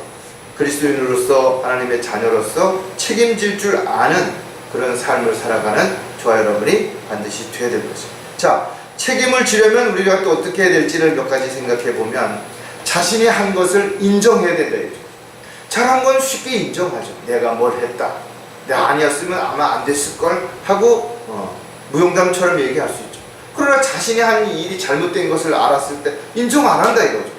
그리스도인으로서 하나님의 자녀로서 책임질 줄 아는 그런 삶을 살아가는 저와 여러분이 반드시 되어야 될 것입니다. 자, 책임을 지려면 우리가 또 어떻게 해야 될지를 몇 가지 생각해 보면 자신이 한 것을 인정해야 된다. 잘한 건 쉽게 인정하죠. 내가 뭘 했다. 내가 아니었으면 아마 안 됐을걸 하고 무용담처럼 얘기할 수 있죠. 그러나 자신이 한 일이 잘못된 것을 알았을 때 인정 안 한다 이거죠.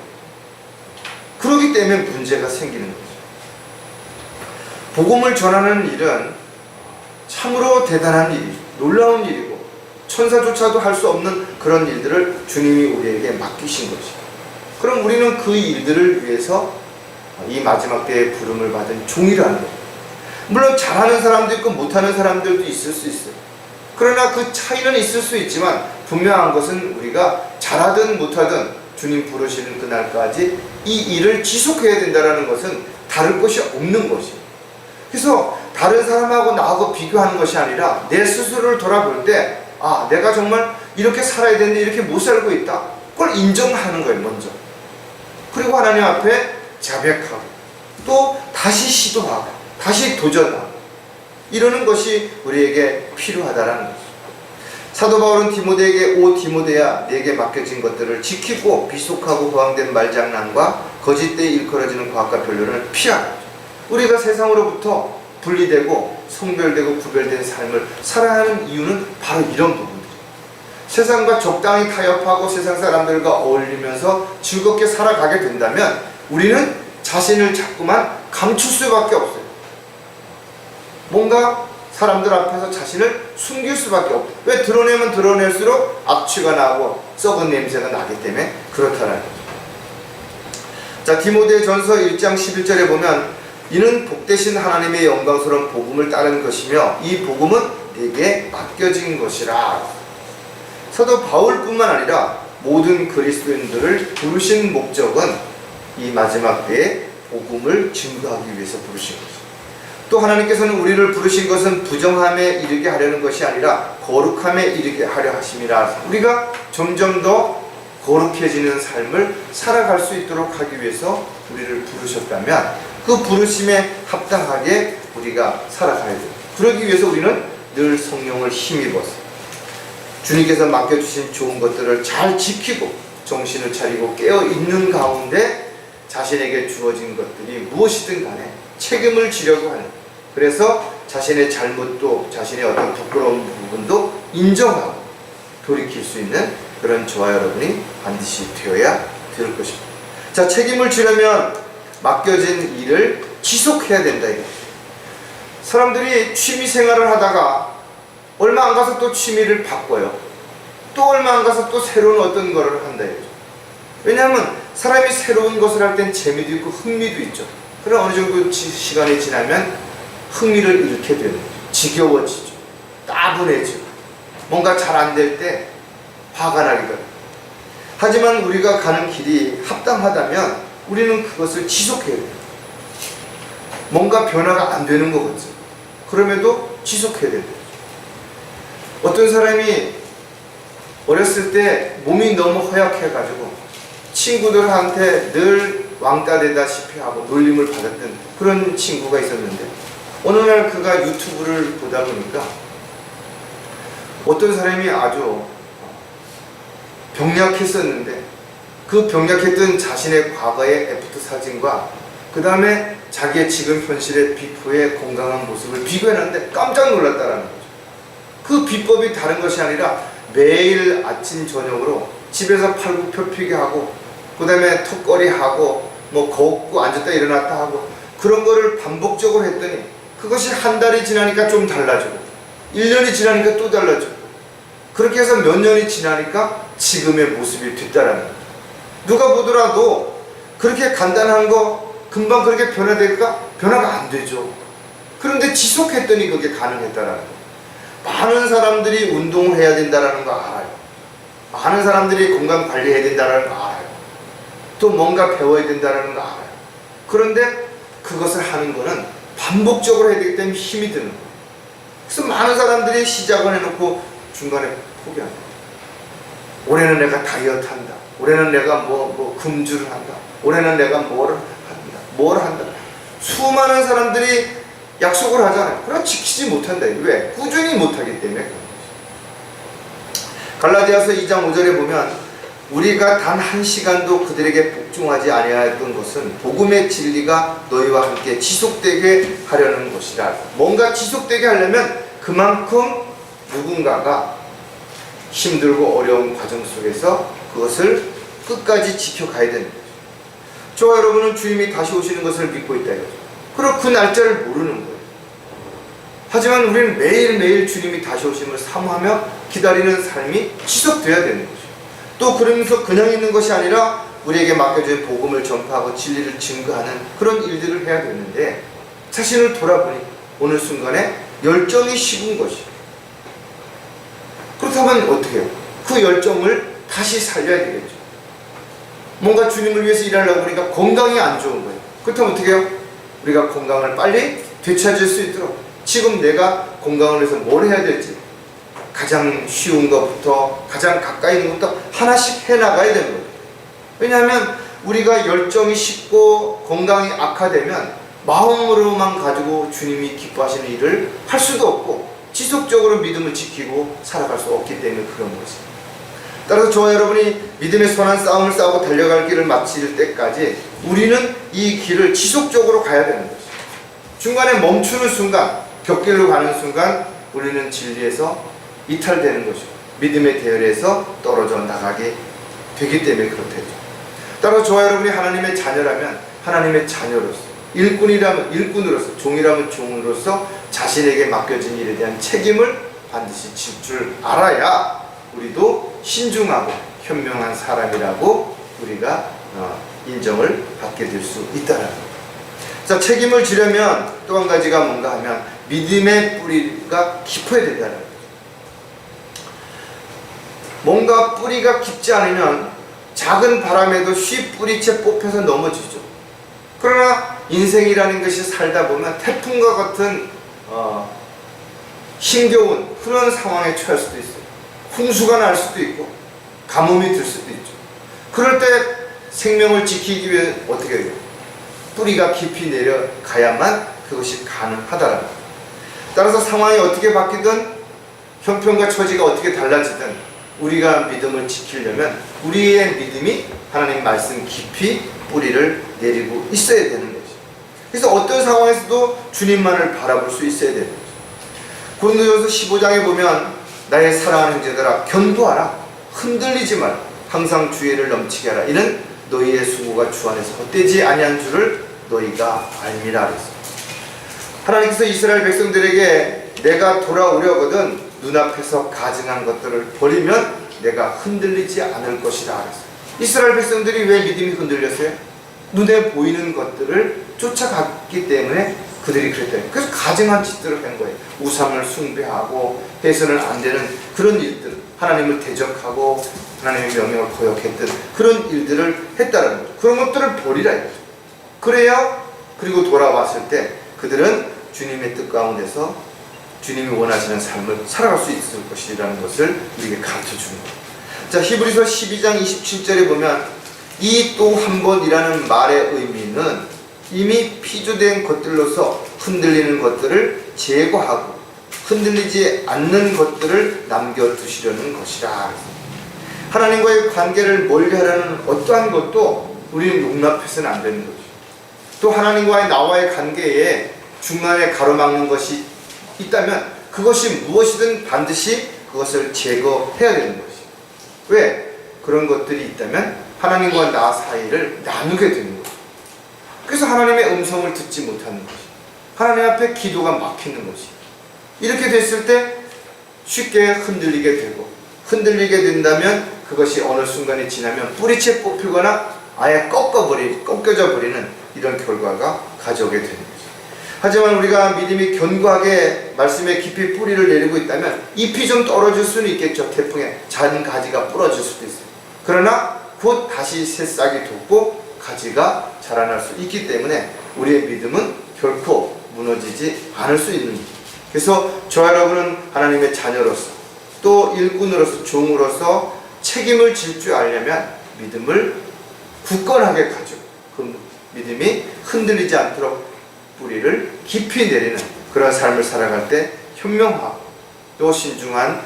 그렇기 때문에 문제가 생기는 거죠. 복음을 전하는 일은 참으로 대단한 일이죠. 놀라운 일이고 천사조차도 할 수 없는 그런 일들을 주님이 우리에게 맡기신 것이죠. 그럼 우리는 그 일들을 위해서 이 마지막 때의 부름을 받은 종이라는 거예요. 물론 잘하는 사람도 있고 못하는 사람들도 있을 수 있어요. 그러나 그 차이는 있을 수 있지만 분명한 것은 우리가 잘하든 못하든 주님 부르시는 그날까지 이 일을 지속해야 된다는 것은 다를 것이 없는 것이에요. 그래서 다른 사람하고 나하고 비교하는 것이 아니라 내 스스로를 돌아볼 때 아, 내가 정말 이렇게 살아야 되는데 이렇게 못 살고 있다. 그걸 인정하는 거예요, 먼저. 그리고 하나님 앞에 자백하고 또 다시 시도하고 다시 도전하고 이러는 것이 우리에게 필요하다는 것이죠. 사도 바울은 디모데에게 오 디모데야 내게 맡겨진 것들을 지키고 비속하고 허황된 말장난과 거짓되이 일컬어지는 과학과 변론을 피하라. 우리가 세상으로부터 분리되고 성별되고 구별된 삶을 살아야 하는 이유는 바로 이런 부분들이에요. 세상과 적당히 타협하고 세상 사람들과 어울리면서 즐겁게 살아가게 된다면 우리는 자신을 자꾸만 감출 수밖에 없어요. 뭔가 사람들 앞에서 자신을 숨길 수밖에 없어요. 왜? 드러내면 드러낼수록 악취가 나고 썩은 냄새가 나기 때문에 그렇다는 거죠. 자, 디모데전서 1장 11절에 보면 이는 복되신 하나님의 영광스러운 복음을 따른 것이며 이 복음은 내게 맡겨진 것이라. 사도 바울뿐만 아니라 모든 그리스도인들을 부르신 목적은 이 마지막 때에 복음을 증거하기 위해서 부르신 것입니다. 또 하나님께서는 우리를 부르신 것은 부정함에 이르게 하려는 것이 아니라 거룩함에 이르게 하려 하심이라. 우리가 점점 더 거룩해지는 삶을 살아갈 수 있도록 하기 위해서 우리를 부르셨다면 그 부르심에 합당하게 우리가 살아가야 돼요. 그러기 위해서 우리는 늘 성령을 힘입어서 주님께서 맡겨주신 좋은 것들을 잘 지키고 정신을 차리고 깨어있는 가운데 자신에게 주어진 것들이 무엇이든 간에 책임을 지려고 하는, 그래서 자신의 잘못도 자신의 어떤 부끄러운 부분도 인정하고 돌이킬 수 있는 그런 저와 여러분이 반드시 되어야 될 것입니다. 자, 책임을 지려면 맡겨진 일을 지속해야 된다 이거죠. 사람들이 취미 생활을 하다가 얼마 안 가서 또 취미를 바꿔요. 또 얼마 안 가서 또 새로운 어떤 거를 한다 이거죠. 왜냐하면 사람이 새로운 것을 할 땐 재미도 있고 흥미도 있죠. 그럼 어느 정도 시간이 지나면 흥미를 잃게 되는 거죠. 지겨워지죠. 따분해지고 뭔가 잘 안 될 때 화가 나기도. 하지만 우리가 가는 길이 합당하다면 우리는 그것을 지속해야 돼요. 뭔가 변화가 안 되는 것 같죠. 그럼에도 지속해야 돼요. 어떤 사람이 어렸을 때 몸이 너무 허약해가지고 친구들한테 늘 왕따 되다시피 하고 놀림을 받았던 그런 친구가 있었는데, 어느 날 그가 유튜브를 보다 보니까 어떤 사람이 아주 병약했었는데 그 병약했던 자신의 과거의 애프터 사진과 그 다음에 자기의 지금 현실의 비포의 건강한 모습을 비교해놨는데 깜짝 놀랐다라는 거죠. 그 비법이 다른 것이 아니라 매일 아침 저녁으로 집에서 팔굽혀펴기 하고 그 다음에 턱걸이 하고 뭐 걷고 앉았다 일어났다 하고 그런 거를 반복적으로 했더니 그것이 한 달이 지나니까 좀 달라지고 1년이 지나니까 또 달라지고 그렇게 해서 몇 년이 지나니까 지금의 모습이 됐다라는 거죠. 누가 보더라도 그렇게 간단한 거 금방 그렇게 변화될까? 변화가 안 되죠. 그런데 지속했더니 그게 가능했다라는 거예요. 많은 사람들이 운동을 해야 된다는 거 알아요. 많은 사람들이 건강 관리해야 된다는 거 알아요. 또 뭔가 배워야 된다는 거 알아요. 그런데 그것을 하는 거는 반복적으로 해야 되기 때문에 힘이 드는 거예요. 그래서 많은 사람들이 시작을 해놓고 중간에 포기한다. 올해는 내가 다이어트 한다. 올해는 내가 뭐 금주를 한다. 올해는 내가 뭘 한다. 수많은 사람들이 약속을 하잖아요. 그러나 지키지 못한다. 왜? 꾸준히 못하기 때문에. 갈라디아서 2장 5절에 보면 우리가 단 한 시간도 그들에게 복종하지 아니하였던 것은 복음의 진리가 너희와 함께 지속되게 하려는 것이라. 뭔가 지속되게 하려면 그만큼 누군가가 힘들고 어려운 과정 속에서 그것을 끝까지 지켜가야 되는 거죠. 저와 여러분은 주님이 다시 오시는 것을 믿고 있다 이거죠. 그리고 그 날짜를 모르는 거예요. 하지만 우리는 매일매일 주님이 다시 오시는 걸 사모하며 기다리는 삶이 지속돼야 되는 거죠. 또 그러면서 그냥 있는 것이 아니라 우리에게 맡겨진 복음을 전파하고 진리를 증거하는 그런 일들을 해야 되는데, 자신을 돌아보니 어느 순간에 열정이 식은 것이에요. 그렇다면 어떻게 해요? 그 열정을 다시 살려야 되겠죠. 뭔가 주님을 위해서 일하려고 하니까 건강이 안 좋은 거예요. 그렇다면 어떻게 해요? 우리가 건강을 빨리 되찾을 수 있도록 지금 내가 건강을 위해서 뭘 해야 될지 가장 쉬운 것부터 가장 가까이 있는 것부터 하나씩 해나가야 되는 거예요. 왜냐하면 우리가 열정이 식고 건강이 악화되면 마음으로만 가지고 주님이 기뻐하시는 일을 할 수도 없고 지속적으로 믿음을 지키고 살아갈 수 없기 때문에 그런 것입니다. 따라서 저와 여러분이 믿음의 선한 싸움을 싸우고 달려갈 길을 마칠 때까지 우리는 이 길을 지속적으로 가야 되는 것입니다. 중간에 멈추는 순간, 곁길로 가는 순간 우리는 진리에서 이탈되는 것이고 믿음의 대열에서 떨어져 나가게 되기 때문에 그렇다죠. 따라서 저와 여러분이 하나님의 자녀라면 하나님의 자녀로서, 일꾼이라면 일꾼으로서, 종이라면 종으로서 자신에게 맡겨진 일에 대한 책임을 반드시 질 줄 알아야 우리도 신중하고 현명한 사람이라고 우리가 인정을 받게 될 수 있다는 겁니다. 자, 책임을 지려면 또 한 가지가 뭔가 하면 믿음의 뿌리가 깊어야 된다는 거죠. 뭔가 뿌리가 깊지 않으면 작은 바람에도 쉬 뿌리채 뽑혀서 넘어지죠. 그러나 인생이라는 것이 살다 보면 태풍과 같은 힘겨운 그런 상황에 처할 수도 있어요. 홍수가 날 수도 있고 가뭄이 들 수도 있죠. 그럴 때 생명을 지키기 위해 어떻게 해요? 뿌리가 깊이 내려가야만 그것이 가능하다라는 거예요. 따라서 상황이 어떻게 바뀌든 형편과 처지가 어떻게 달라지든 우리가 믿음을 지키려면 우리의 믿음이 하나님 말씀 깊이 뿌리를 내리고 있어야 되는 거죠. 그래서 어떤 상황에서도 주님만을 바라볼 수 있어야 되는 거죠. 고린도전서 15장에 보면 나의 사랑하는 형제들아 견고하라, 흔들리지 말라, 항상 주의를 넘치게 하라, 이는 너희의 수고가 주 안에서 헛되지 아니한 줄을 너희가 알미라 그랬습니다. 하나님께서 이스라엘 백성들에게 내가 돌아오려거든 눈앞에서 가증한 것들을 버리면 내가 흔들리지 않을 것이라 그랬어요. 이스라엘 백성들이 왜 믿음이 흔들렸어요? 눈에 보이는 것들을 쫓아갔기 때문에 그들이 그랬대요. 그래서 가증한 짓들을 한 거예요. 우상을 숭배하고 해서는 안 되는 그런 일들, 하나님을 대적하고 하나님의 명령을 거역했던 그런 일들을 했다는 거죠. 그런 것들을 버리라 이거죠. 그래야 그리고 돌아왔을 때 그들은 주님의 뜻 가운데서 주님이 원하시는 삶을 살아갈 수 있을 것이라는 것을 우리에게 가르쳐 주는 거예요. 자, 히브리서 12장 27절에 보면 이 또 한 번이라는 말의 의미는 이미 피조된 것들로서 흔들리는 것들을 제거하고 흔들리지 않는 것들을 남겨두시려는 것이라. 하나님과의 관계를 멀리하려는 어떠한 것도 우리는 용납해서는 안 되는 거죠. 또 하나님과의 나와의 관계에 중간에 가로막는 것이 있다면 그것이 무엇이든 반드시 그것을 제거해야 되는 것이죠. 왜? 그런 것들이 있다면 하나님과 나 사이를 나누게 되는 거죠. 그래서 하나님의 음성을 듣지 못하는 것이, 하나님 앞에 기도가 막히는 것이, 이렇게 됐을 때 쉽게 흔들리게 되고, 흔들리게 된다면 그것이 어느 순간이 지나면 뿌리채 뽑히거나 아예 꺾여져 버리는 이런 결과가 가져오게 되는 거죠. 하지만 우리가 믿음이 견고하게 말씀에 깊이 뿌리를 내리고 있다면 잎이 좀 떨어질 수는 있겠죠. 태풍에 작은 가지가 부러질 수도 있어요. 그러나 곧 다시 새싹이 돋고 가지가 자라날 수 있기 때문에 우리의 믿음은 결코 무너지지 않을 수 있는 거죠. 그래서 저와 여러분은 하나님의 자녀로서 또 일꾼으로서 종으로서 책임을 질 줄 알려면 믿음을 굳건하게 가지고 그 믿음이 흔들리지 않도록 뿌리를 깊이 내리는 그런 삶을 살아갈 때 현명하고 또 신중한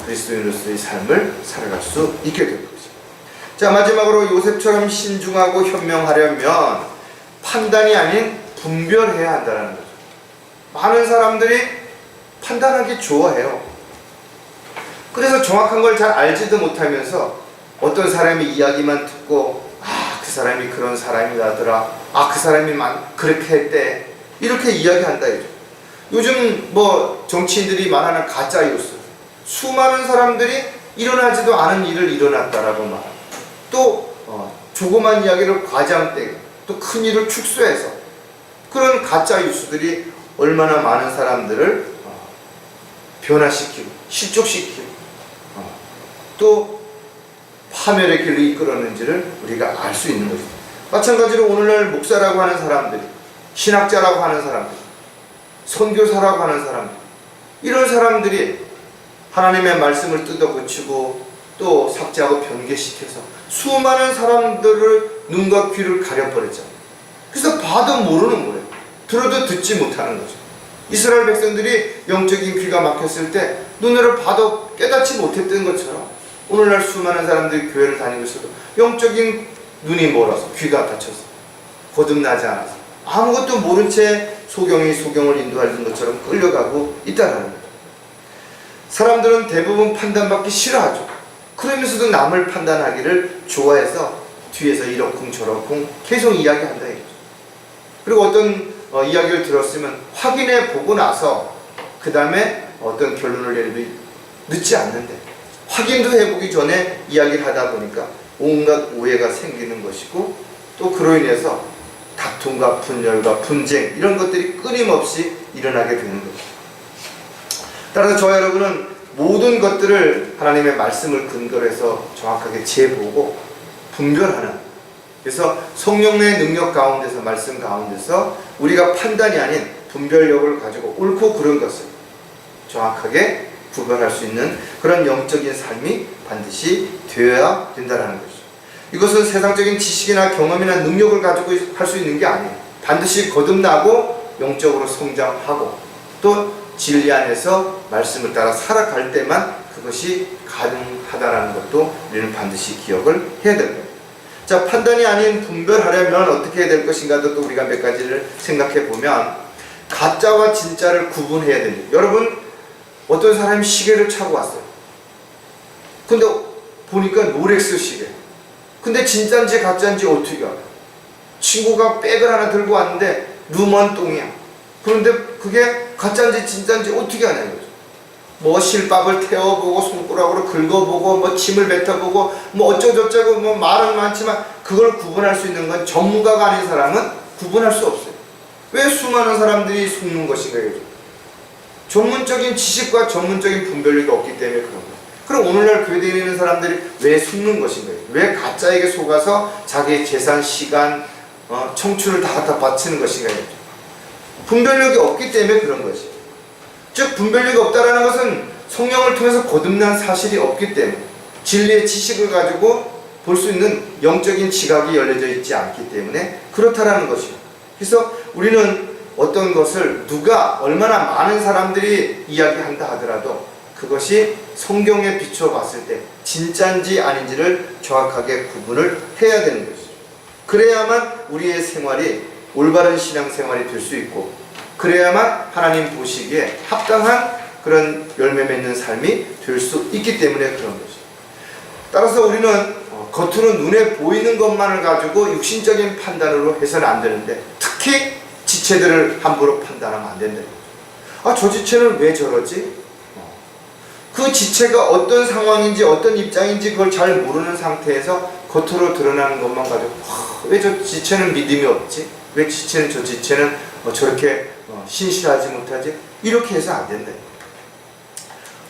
그리스도인으로서의 삶을 살아갈 수 있게 될 거죠. 자, 마지막으로 요셉처럼 신중하고 현명하려면 판단이 아닌 분별해야 한다는 거죠. 많은 사람들이 판단하기 좋아해요. 그래서 정확한 걸 잘 알지도 못하면서 어떤 사람이 이야기만 듣고 그 사람이 그런 사람이라더라, 그 사람이 그렇게 했대, 이렇게 이야기한다 이죠. 요즘 정치인들이 말하는 가짜 뉴스, 수많은 사람들이 일어나지도 않은 일을 일어났다라고 말합니다. 또 조그만 이야기를 과장되게, 또 큰 일을 축소해서 그런 가짜 뉴스들이 얼마나 많은 사람들을 변화시키고 실족시키고 또 파멸의 길로 이끌었는지를 우리가 알 수 있는 거죠. 마찬가지로 오늘날 목사라고 하는 사람들, 신학자라고 하는 사람들, 선교사라고 하는 사람들, 이런 사람들이 하나님의 말씀을 뜯어 고치고 또 삭제하고 변개시켜서 수많은 사람들을 눈과 귀를 가려버렸잖아요. 그래서 봐도 모르는 거예요. 들어도 듣지 못하는 거죠. 이스라엘 백성들이 영적인 귀가 막혔을 때 눈으로 봐도 깨닫지 못했던 것처럼 오늘날 수많은 사람들이 교회를 다니고 있어도 영적인 눈이 멀어서 귀가 닫혀서 거듭나지 않아서 아무것도 모른 채 소경을 인도하는 것처럼 끌려가고 있다는 거죠. 사람들은 대부분 판단받기 싫어하죠. 그러면서도 남을 판단하기를 좋아해서 뒤에서 이러쿵저러쿵 계속 이야기한다 이거죠. 그리고 어떤 이야기를 들었으면 확인해 보고 나서 그 다음에 어떤 결론을 내려도 늦지 않는데 확인도 해보기 전에 이야기를 하다 보니까 온갖 오해가 생기는 것이고 또 그로 인해서 다툼과 분열과 분쟁 이런 것들이 끊임없이 일어나게 되는 거죠. 따라서 저와 여러분은 모든 것들을 하나님의 말씀을 근거로 해서 정확하게 재보고 분별하는, 그래서 성령의 능력 가운데서 말씀 가운데서 우리가 판단이 아닌 분별력을 가지고 옳고 그른 것을 정확하게 구별할 수 있는 그런 영적인 삶이 반드시 되어야 된다는 것이죠. 이것은 세상적인 지식이나 경험이나 능력을 가지고 할 수 있는 게 아니에요. 반드시 거듭나고 영적으로 성장하고 또 진리 안에서 말씀을 따라 살아갈 때만 그것이 가능하다는 것도 우리는 반드시 기억을 해야 됩니다. 자, 판단이 아닌 분별하려면 어떻게 해야 될 것인가도 또 우리가 몇 가지를 생각해 보면, 가짜와 진짜를 구분해야 됩니다. 여러분, 어떤 사람이 시계를 차고 왔어요. 근데 보니까 롤렉스 시계. 근데 진짜인지 가짜인지 어떻게 알아요? 친구가 백을 하나 들고 왔는데 루먼 똥이야. 그런데 그게 가짜인지 진짜인지 어떻게 아냐는 거죠. 뭐 실밥을 태워보고 손가락으로 긁어보고 뭐 침을 뱉어보고 뭐 어쩌고저쩌고 뭐 말은 많지만 그걸 구분할 수 있는 건 전문가가 아닌 사람은 구분할 수 없어요. 왜 수많은 사람들이 속는 것인가요? 전문적인 지식과 전문적인 분별력이 없기 때문에 그런 거예요. 그럼 오늘날 교회에 있는 사람들이 왜 속는 것인가요? 왜 가짜에게 속아서 자기의 재산, 시간, 청춘을 다 갖다 바치는 것인가요? 분별력이 없기 때문에 그런 것이에요. 즉 분별력이 없다는 것은 성령을 통해서 거듭난 사실이 없기 때문에, 진리의 지식을 가지고 볼 수 있는 영적인 지각이 열려져 있지 않기 때문에 그렇다라는 것이에요. 그래서 우리는 어떤 것을 누가 얼마나 많은 사람들이 이야기한다 하더라도 그것이 성경에 비추어 봤을 때 진짜인지 아닌지를 정확하게 구분을 해야 되는 것이죠. 그래야만 우리의 생활이 올바른 신앙생활이 될 수 있고, 그래야만 하나님 보시기에 합당한 그런 열매 맺는 삶이 될 수 있기 때문에 그런 것이죠. 따라서 우리는 겉으로 눈에 보이는 것만을 가지고 육신적인 판단으로 해서는 안 되는데, 특히 지체들을 함부로 판단하면 안 된다. 아, 저 지체는 왜 저러지? 그 지체가 어떤 상황인지 어떤 입장인지 그걸 잘 모르는 상태에서 겉으로 드러나는 것만 가지고 왜 저 지체는 믿음이 없지? 왜 저 지체는 저렇게 신실하지 못하지? 이렇게 해서 안 된다.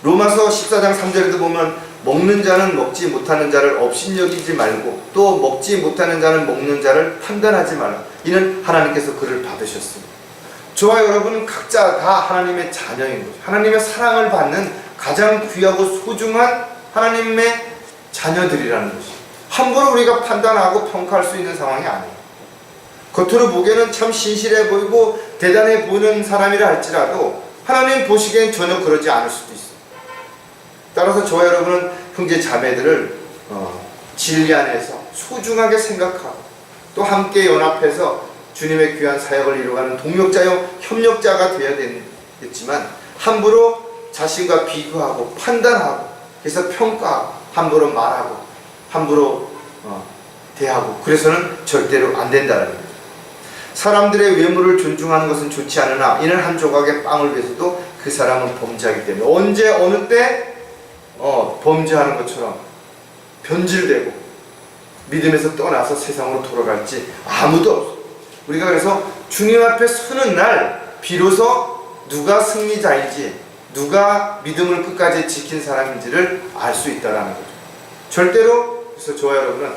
로마서 14장 3절에도 보면 먹는 자는 먹지 못하는 자를 업신여기지 말고 또 먹지 못하는 자는 먹는 자를 판단하지 말라. 이는 하나님께서 그를 받으셨습니다. 저와 여러분은 각자 다 하나님의 자녀인 거죠. 하나님의 사랑을 받는 가장 귀하고 소중한 하나님의 자녀들이라는 것이죠. 함부로 우리가 판단하고 평가할 수 있는 상황이 아니에요. 겉으로 보기에는 참 신실해 보이고 대단해 보이는 사람이라 할지라도 하나님 보시기엔 전혀 그러지 않을 수도 있어요. 따라서 저와 여러분은 형제 자매들을 진리 안에서 소중하게 생각하고 또 함께 연합해서 주님의 귀한 사역을 이루어가는 동력자요 협력자가 되어야 되겠지만, 함부로 자신과 비교하고 판단하고 그래서 평가하고 함부로 말하고 함부로 대하고 그래서는 절대로 안 된다는 거죠. 사람들의 외모를 존중하는 것은 좋지 않으나 이는 한 조각의 빵을 위해서도 그 사람은 범죄하기 때문에 언제 어느 때 범죄하는 것처럼 변질되고 믿음에서 떠나서 세상으로 돌아갈지 아무도 없어요. 우리가 그래서 주님 앞에 서는 날 비로소 누가 승리자인지 누가 믿음을 끝까지 지킨 사람인지를 알 수 있다는 거죠. 절대로, 그래서 저와 여러분은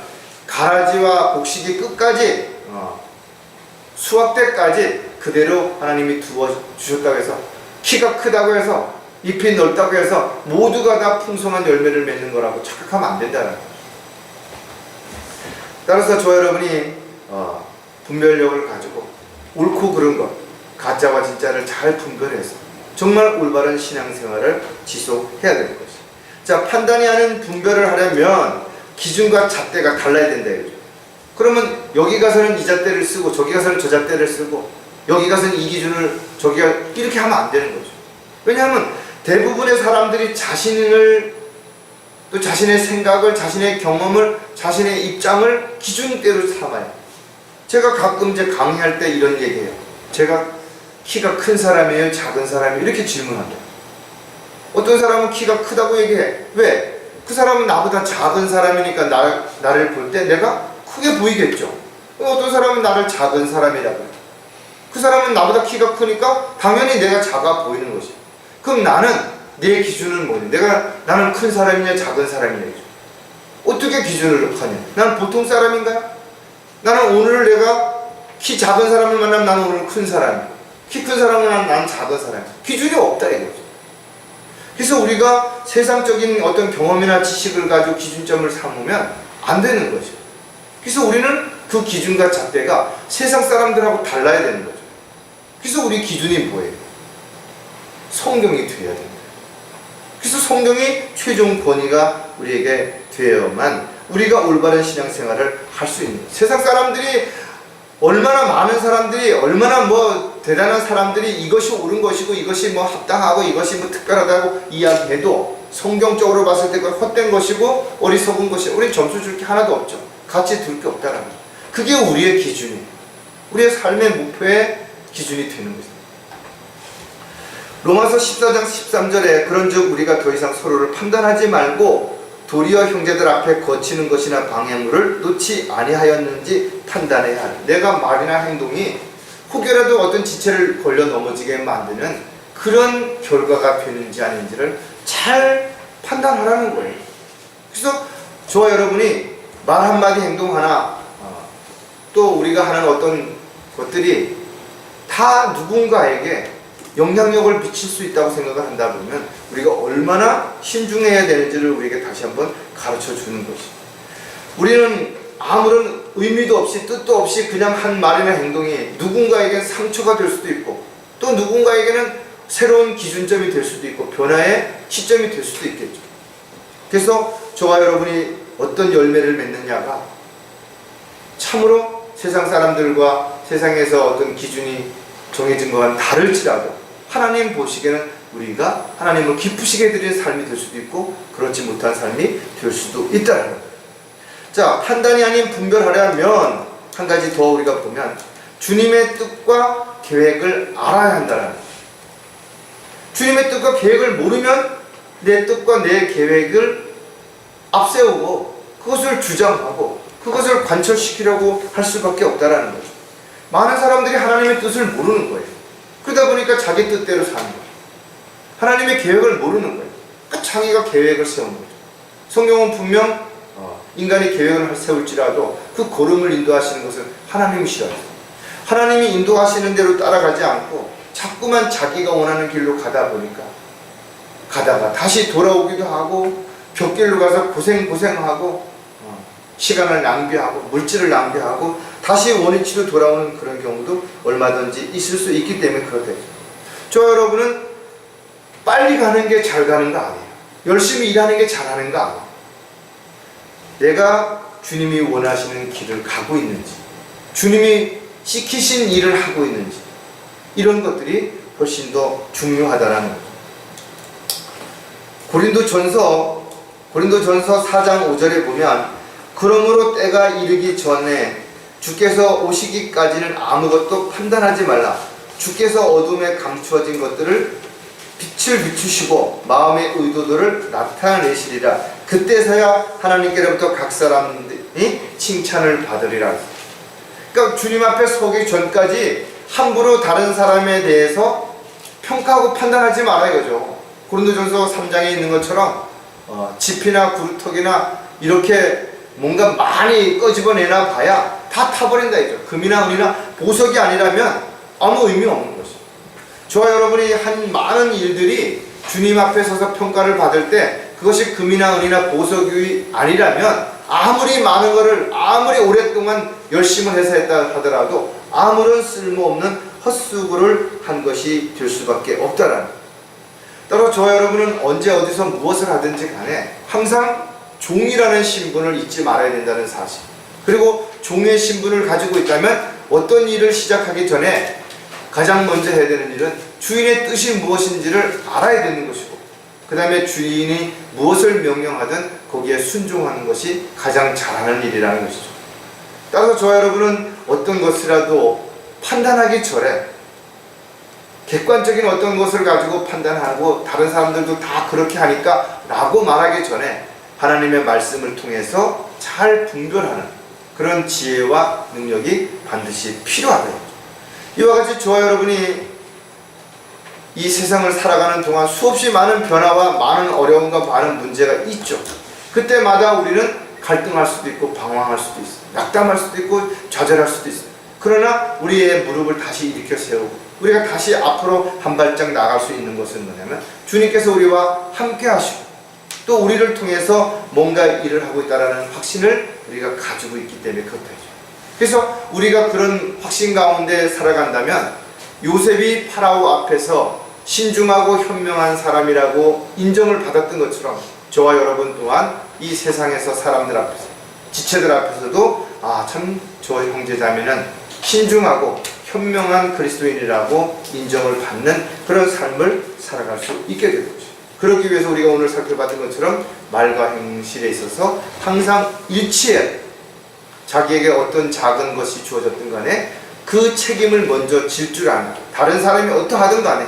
가라지와 곡식이 끝까지 수확 때까지 그대로 하나님이 두어 주셨다고 해서, 키가 크다고 해서 잎이 넓다고 해서 모두가 다 풍성한 열매를 맺는 거라고 착각하면 안 된다는 거죠. 따라서 저와 여러분이 분별력을 가지고 옳고 그른 것, 가짜와 진짜를 잘 분별해서 정말 올바른 신앙생활을 지속해야 되는 것이죠. 자, 판단이 아닌 분별을 하려면 기준과 잣대가 달라야 된다 이거죠. 그러면 여기 가서는 이 잣대를 쓰고 저기 가서는 저 잣대를 쓰고 여기 가서는 이 기준을 저기가 이렇게 하면 안 되는 거죠. 왜냐하면 대부분의 사람들이 자신을 또 자신의 생각을, 자신의 경험을, 자신의 입장을 기준대로 삼아요. 제가 가끔 이제 강의할 때 이런 얘기해요. 제가 키가 큰 사람이에요? 작은 사람이에요? 이렇게 질문한다. 어떤 사람은 키가 크다고 얘기해. 왜? 그 사람은 나보다 작은 사람이니까 나를 볼 때 내가 크게 보이겠죠. 어떤 사람은 나를 작은 사람이라고 해요. 그 사람은 나보다 키가 크니까 당연히 내가 작아 보이는 것이에요. 그럼 나는 내 기준은 뭐냐? 나는 큰 사람이냐 작은 사람이냐? 어떻게 기준을 하냐? 나는 보통 사람인가요? 나는 오늘 내가 키 작은 사람을 만나면 나는 오늘 큰 사람이에요. 키 큰 사람은 나는 작은 사람이에요. 기준이 없다 이거죠. 그래서 우리가 세상적인 어떤 경험이나 지식을 가지고 기준점을 삼으면 안 되는 거죠. 그래서 우리는 그 기준과 잣대가 세상 사람들하고 달라야 되는 거죠. 그래서 우리 기준이 뭐예요? 성경이 되어야 됩니다. 그래서 성경이 최종 권위가 우리에게 되어야만 우리가 올바른 신앙생활을 할 수 있는 거예요. 세상 사람들이 얼마나 많은 사람들이 얼마나 대단한 사람들이 이것이 옳은 것이고 이것이 합당하고 이것이 특별하다고 이야기해도 성경적으로 봤을 때 그건 헛된 것이고 어리석은 것이 우리 점수 줄 게 하나도 없죠. 같이 둘 게 없다라는 거예요. 그게 우리의 기준이에요. 우리의 삶의 목표의 기준이 되는 거죠. 로마서 14장 13절에 그런즉 우리가 더 이상 서로를 판단하지 말고 도리어 형제들 앞에 거치는 것이나 방해물을 놓지 아니하였는지 판단해야 하라. 내가 말이나 행동이 혹여라도 어떤 지체를 걸려 넘어지게 만드는 그런 결과가 되는지 아닌지를 잘 판단하라는 거예요. 그래서 저와 여러분이 말 한마디 행동 하나 또 우리가 하는 어떤 것들이 다 누군가에게 영향력을 미칠 수 있다고 생각을 한다 보면 우리가 얼마나 신중해야 되는지를 우리에게 다시 한번 가르쳐 주는 것이죠. 우리는 아무런 의미도 없이 뜻도 없이 그냥 한 말이나 행동이 누군가에게는 상처가 될 수도 있고 또 누군가에게는 새로운 기준점이 될 수도 있고 변화의 시점이 될 수도 있겠죠. 그래서 저와 여러분이 어떤 열매를 맺느냐가 참으로 세상 사람들과 세상에서 어떤 기준이 정해진 것과는 다를지라도 하나님 보시기에는 우리가 하나님을 기쁘시게 드리는 삶이 될 수도 있고 그렇지 못한 삶이 될 수도 있다는 거예요. 자, 판단이 아닌 분별하려면 한 가지 더 우리가 보면 주님의 뜻과 계획을 알아야 한다는 거예요. 주님의 뜻과 계획을 모르면 내 뜻과 내 계획을 앞세우고 그것을 주장하고 그것을 관철시키려고 할 수밖에 없다는 거죠. 많은 사람들이 하나님의 뜻을 모르는 거예요. 그러다 보니까 자기 뜻대로 사는 거예요. 하나님의 계획을 모르는 거예요. 그러니까 자기가 계획을 세우는 거죠. 성경은 분명 인간이 계획을 세울지라도 그 걸음을 인도하시는 것은 하나님이시라고. 하나님이 인도하시는 대로 따라가지 않고 자꾸만 자기가 원하는 길로 가다 보니까 가다가 다시 돌아오기도 하고 곁길로 가서 고생하고 시간을 낭비하고 물질을 낭비하고 다시 원위치로 돌아오는 그런 경우도 얼마든지 있을 수 있기 때문에 그렇다죠. 저 여러분은 빨리 가는 게 잘 가는 거 아니에요. 열심히 일하는 게 잘하는 거 아니에요. 내가 주님이 원하시는 길을 가고 있는지 주님이 시키신 일을 하고 있는지 이런 것들이 훨씬 더 중요하다는 거죠. 고린도전서 4장 5절에 보면 그러므로 때가 이르기 전에 주께서 오시기까지는 아무것도 판단하지 말라. 주께서 어둠에 감추어진 것들을 빛을 비추시고 마음의 의도들을 나타내시리라. 그때서야 하나님께로부터 각 사람이 칭찬을 받으리라. 그러니까 주님 앞에 서기 전까지 함부로 다른 사람에 대해서 평가하고 판단하지 마라 이거죠. 고린도전서 3장에 있는 것처럼 지피나 구루터기나 이렇게 뭔가 많이 꺼집어내나 봐야 다 타버린다 이죠. 금이나 은이나 보석이 아니라면 아무 의미 없는 것이죠. 저와 여러분이 한 많은 일들이 주님 앞에 서서 평가를 받을 때 그것이 금이나 은이나 보석이 아니라면 아무리 많은 것을 아무리 오랫동안 열심을 해서 했다 하더라도 아무런 쓸모없는 헛수고를 한 것이 될 수밖에 없다라는. 따라서 저와 여러분은 언제 어디서 무엇을 하든지 간에 항상 종이라는 신분을 잊지 말아야 된다는 사실, 그리고 종의 신분을 가지고 있다면 어떤 일을 시작하기 전에 가장 먼저 해야 되는 일은 주인의 뜻이 무엇인지를 알아야 되는 것이고 그 다음에 주인이 무엇을 명령하든 거기에 순종하는 것이 가장 잘하는 일이라는 것이죠. 따라서 저와 여러분은 어떤 것이라도 판단하기 전에 객관적인 어떤 것을 가지고 판단하고 다른 사람들도 다 그렇게 하니까 라고 말하기 전에 하나님의 말씀을 통해서 잘 분별하는 그런 지혜와 능력이 반드시 필요하다. 이와 같이 저와 여러분이 이 세상을 살아가는 동안 수없이 많은 변화와 많은 어려움과 많은 문제가 있죠. 그때마다 우리는 갈등할 수도 있고 방황할 수도 있어요. 낙담할 수도 있고 좌절할 수도 있어요. 그러나 우리의 무릎을 다시 일으켜 세우고 우리가 다시 앞으로 한 발짝 나갈 수 있는 것은 뭐냐면 주님께서 우리와 함께 하시고 또 우리를 통해서 뭔가 일을 하고 있다는 확신을 우리가 가지고 있기 때문에 그렇다죠. 그래서 우리가 그런 확신 가운데 살아간다면 요셉이 파라오 앞에서 신중하고 현명한 사람이라고 인정을 받았던 것처럼 저와 여러분 또한 이 세상에서 사람들 앞에서, 지체들 앞에서도 참 저 형제자매는 신중하고 현명한 그리스도인이라고 인정을 받는 그런 삶을 살아갈 수 있게 되는 거죠. 그러기 위해서 우리가 오늘 살펴봤던 것처럼 말과 행실에 있어서 항상 일치해 자기에게 어떤 작은 것이 주어졌든 간에 그 책임을 먼저 질 줄 아는, 다른 사람이 어떠하든 간에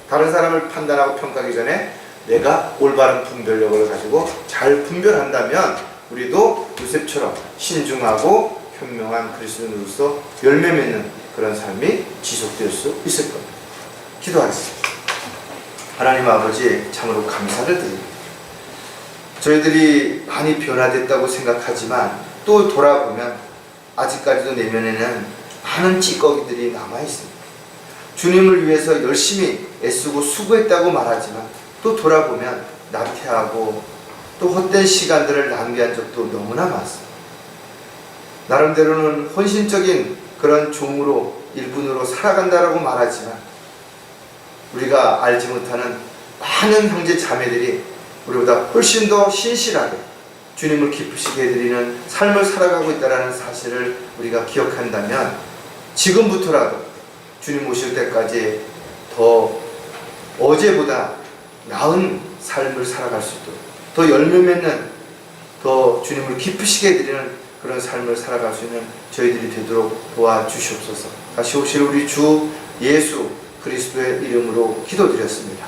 다른 사람을 판단하고 평가하기 전에 내가 올바른 분별력을 가지고 잘 분별한다면 우리도 요셉처럼 신중하고 현명한 그리스도인으로서 열매 맺는 그런 삶이 지속될 수 있을 겁니다. 기도하겠습니다. 하나님 아버지, 참으로 감사를 드립니다. 저희들이 많이 변화됐다고 생각하지만 또 돌아보면 아직까지도 내면에는 많은 찌꺼기들이 남아있습니다. 주님을 위해서 열심히 애쓰고 수고했다고 말하지만 또 돌아보면 나태하고 또 헛된 시간들을 낭비한 적도 너무나 많습니다. 나름대로는 헌신적인 그런 종으로 일꾼으로 살아간다라고 말하지만 우리가 알지 못하는 많은 형제 자매들이 우리보다 훨씬 더 신실하게 주님을 기쁘시게 해드리는 삶을 살아가고 있다는 사실을 우리가 기억한다면 지금부터라도 주님 오실 때까지 더 어제보다 나은 삶을 살아갈 수 있도록, 더 열매 맺는, 더 주님을 기쁘시게 해드리는 그런 삶을 살아갈 수 있는 저희들이 되도록 도와주시옵소서. 다시 오실 우리 주 예수 그리스도의 이름으로 기도드렸습니다.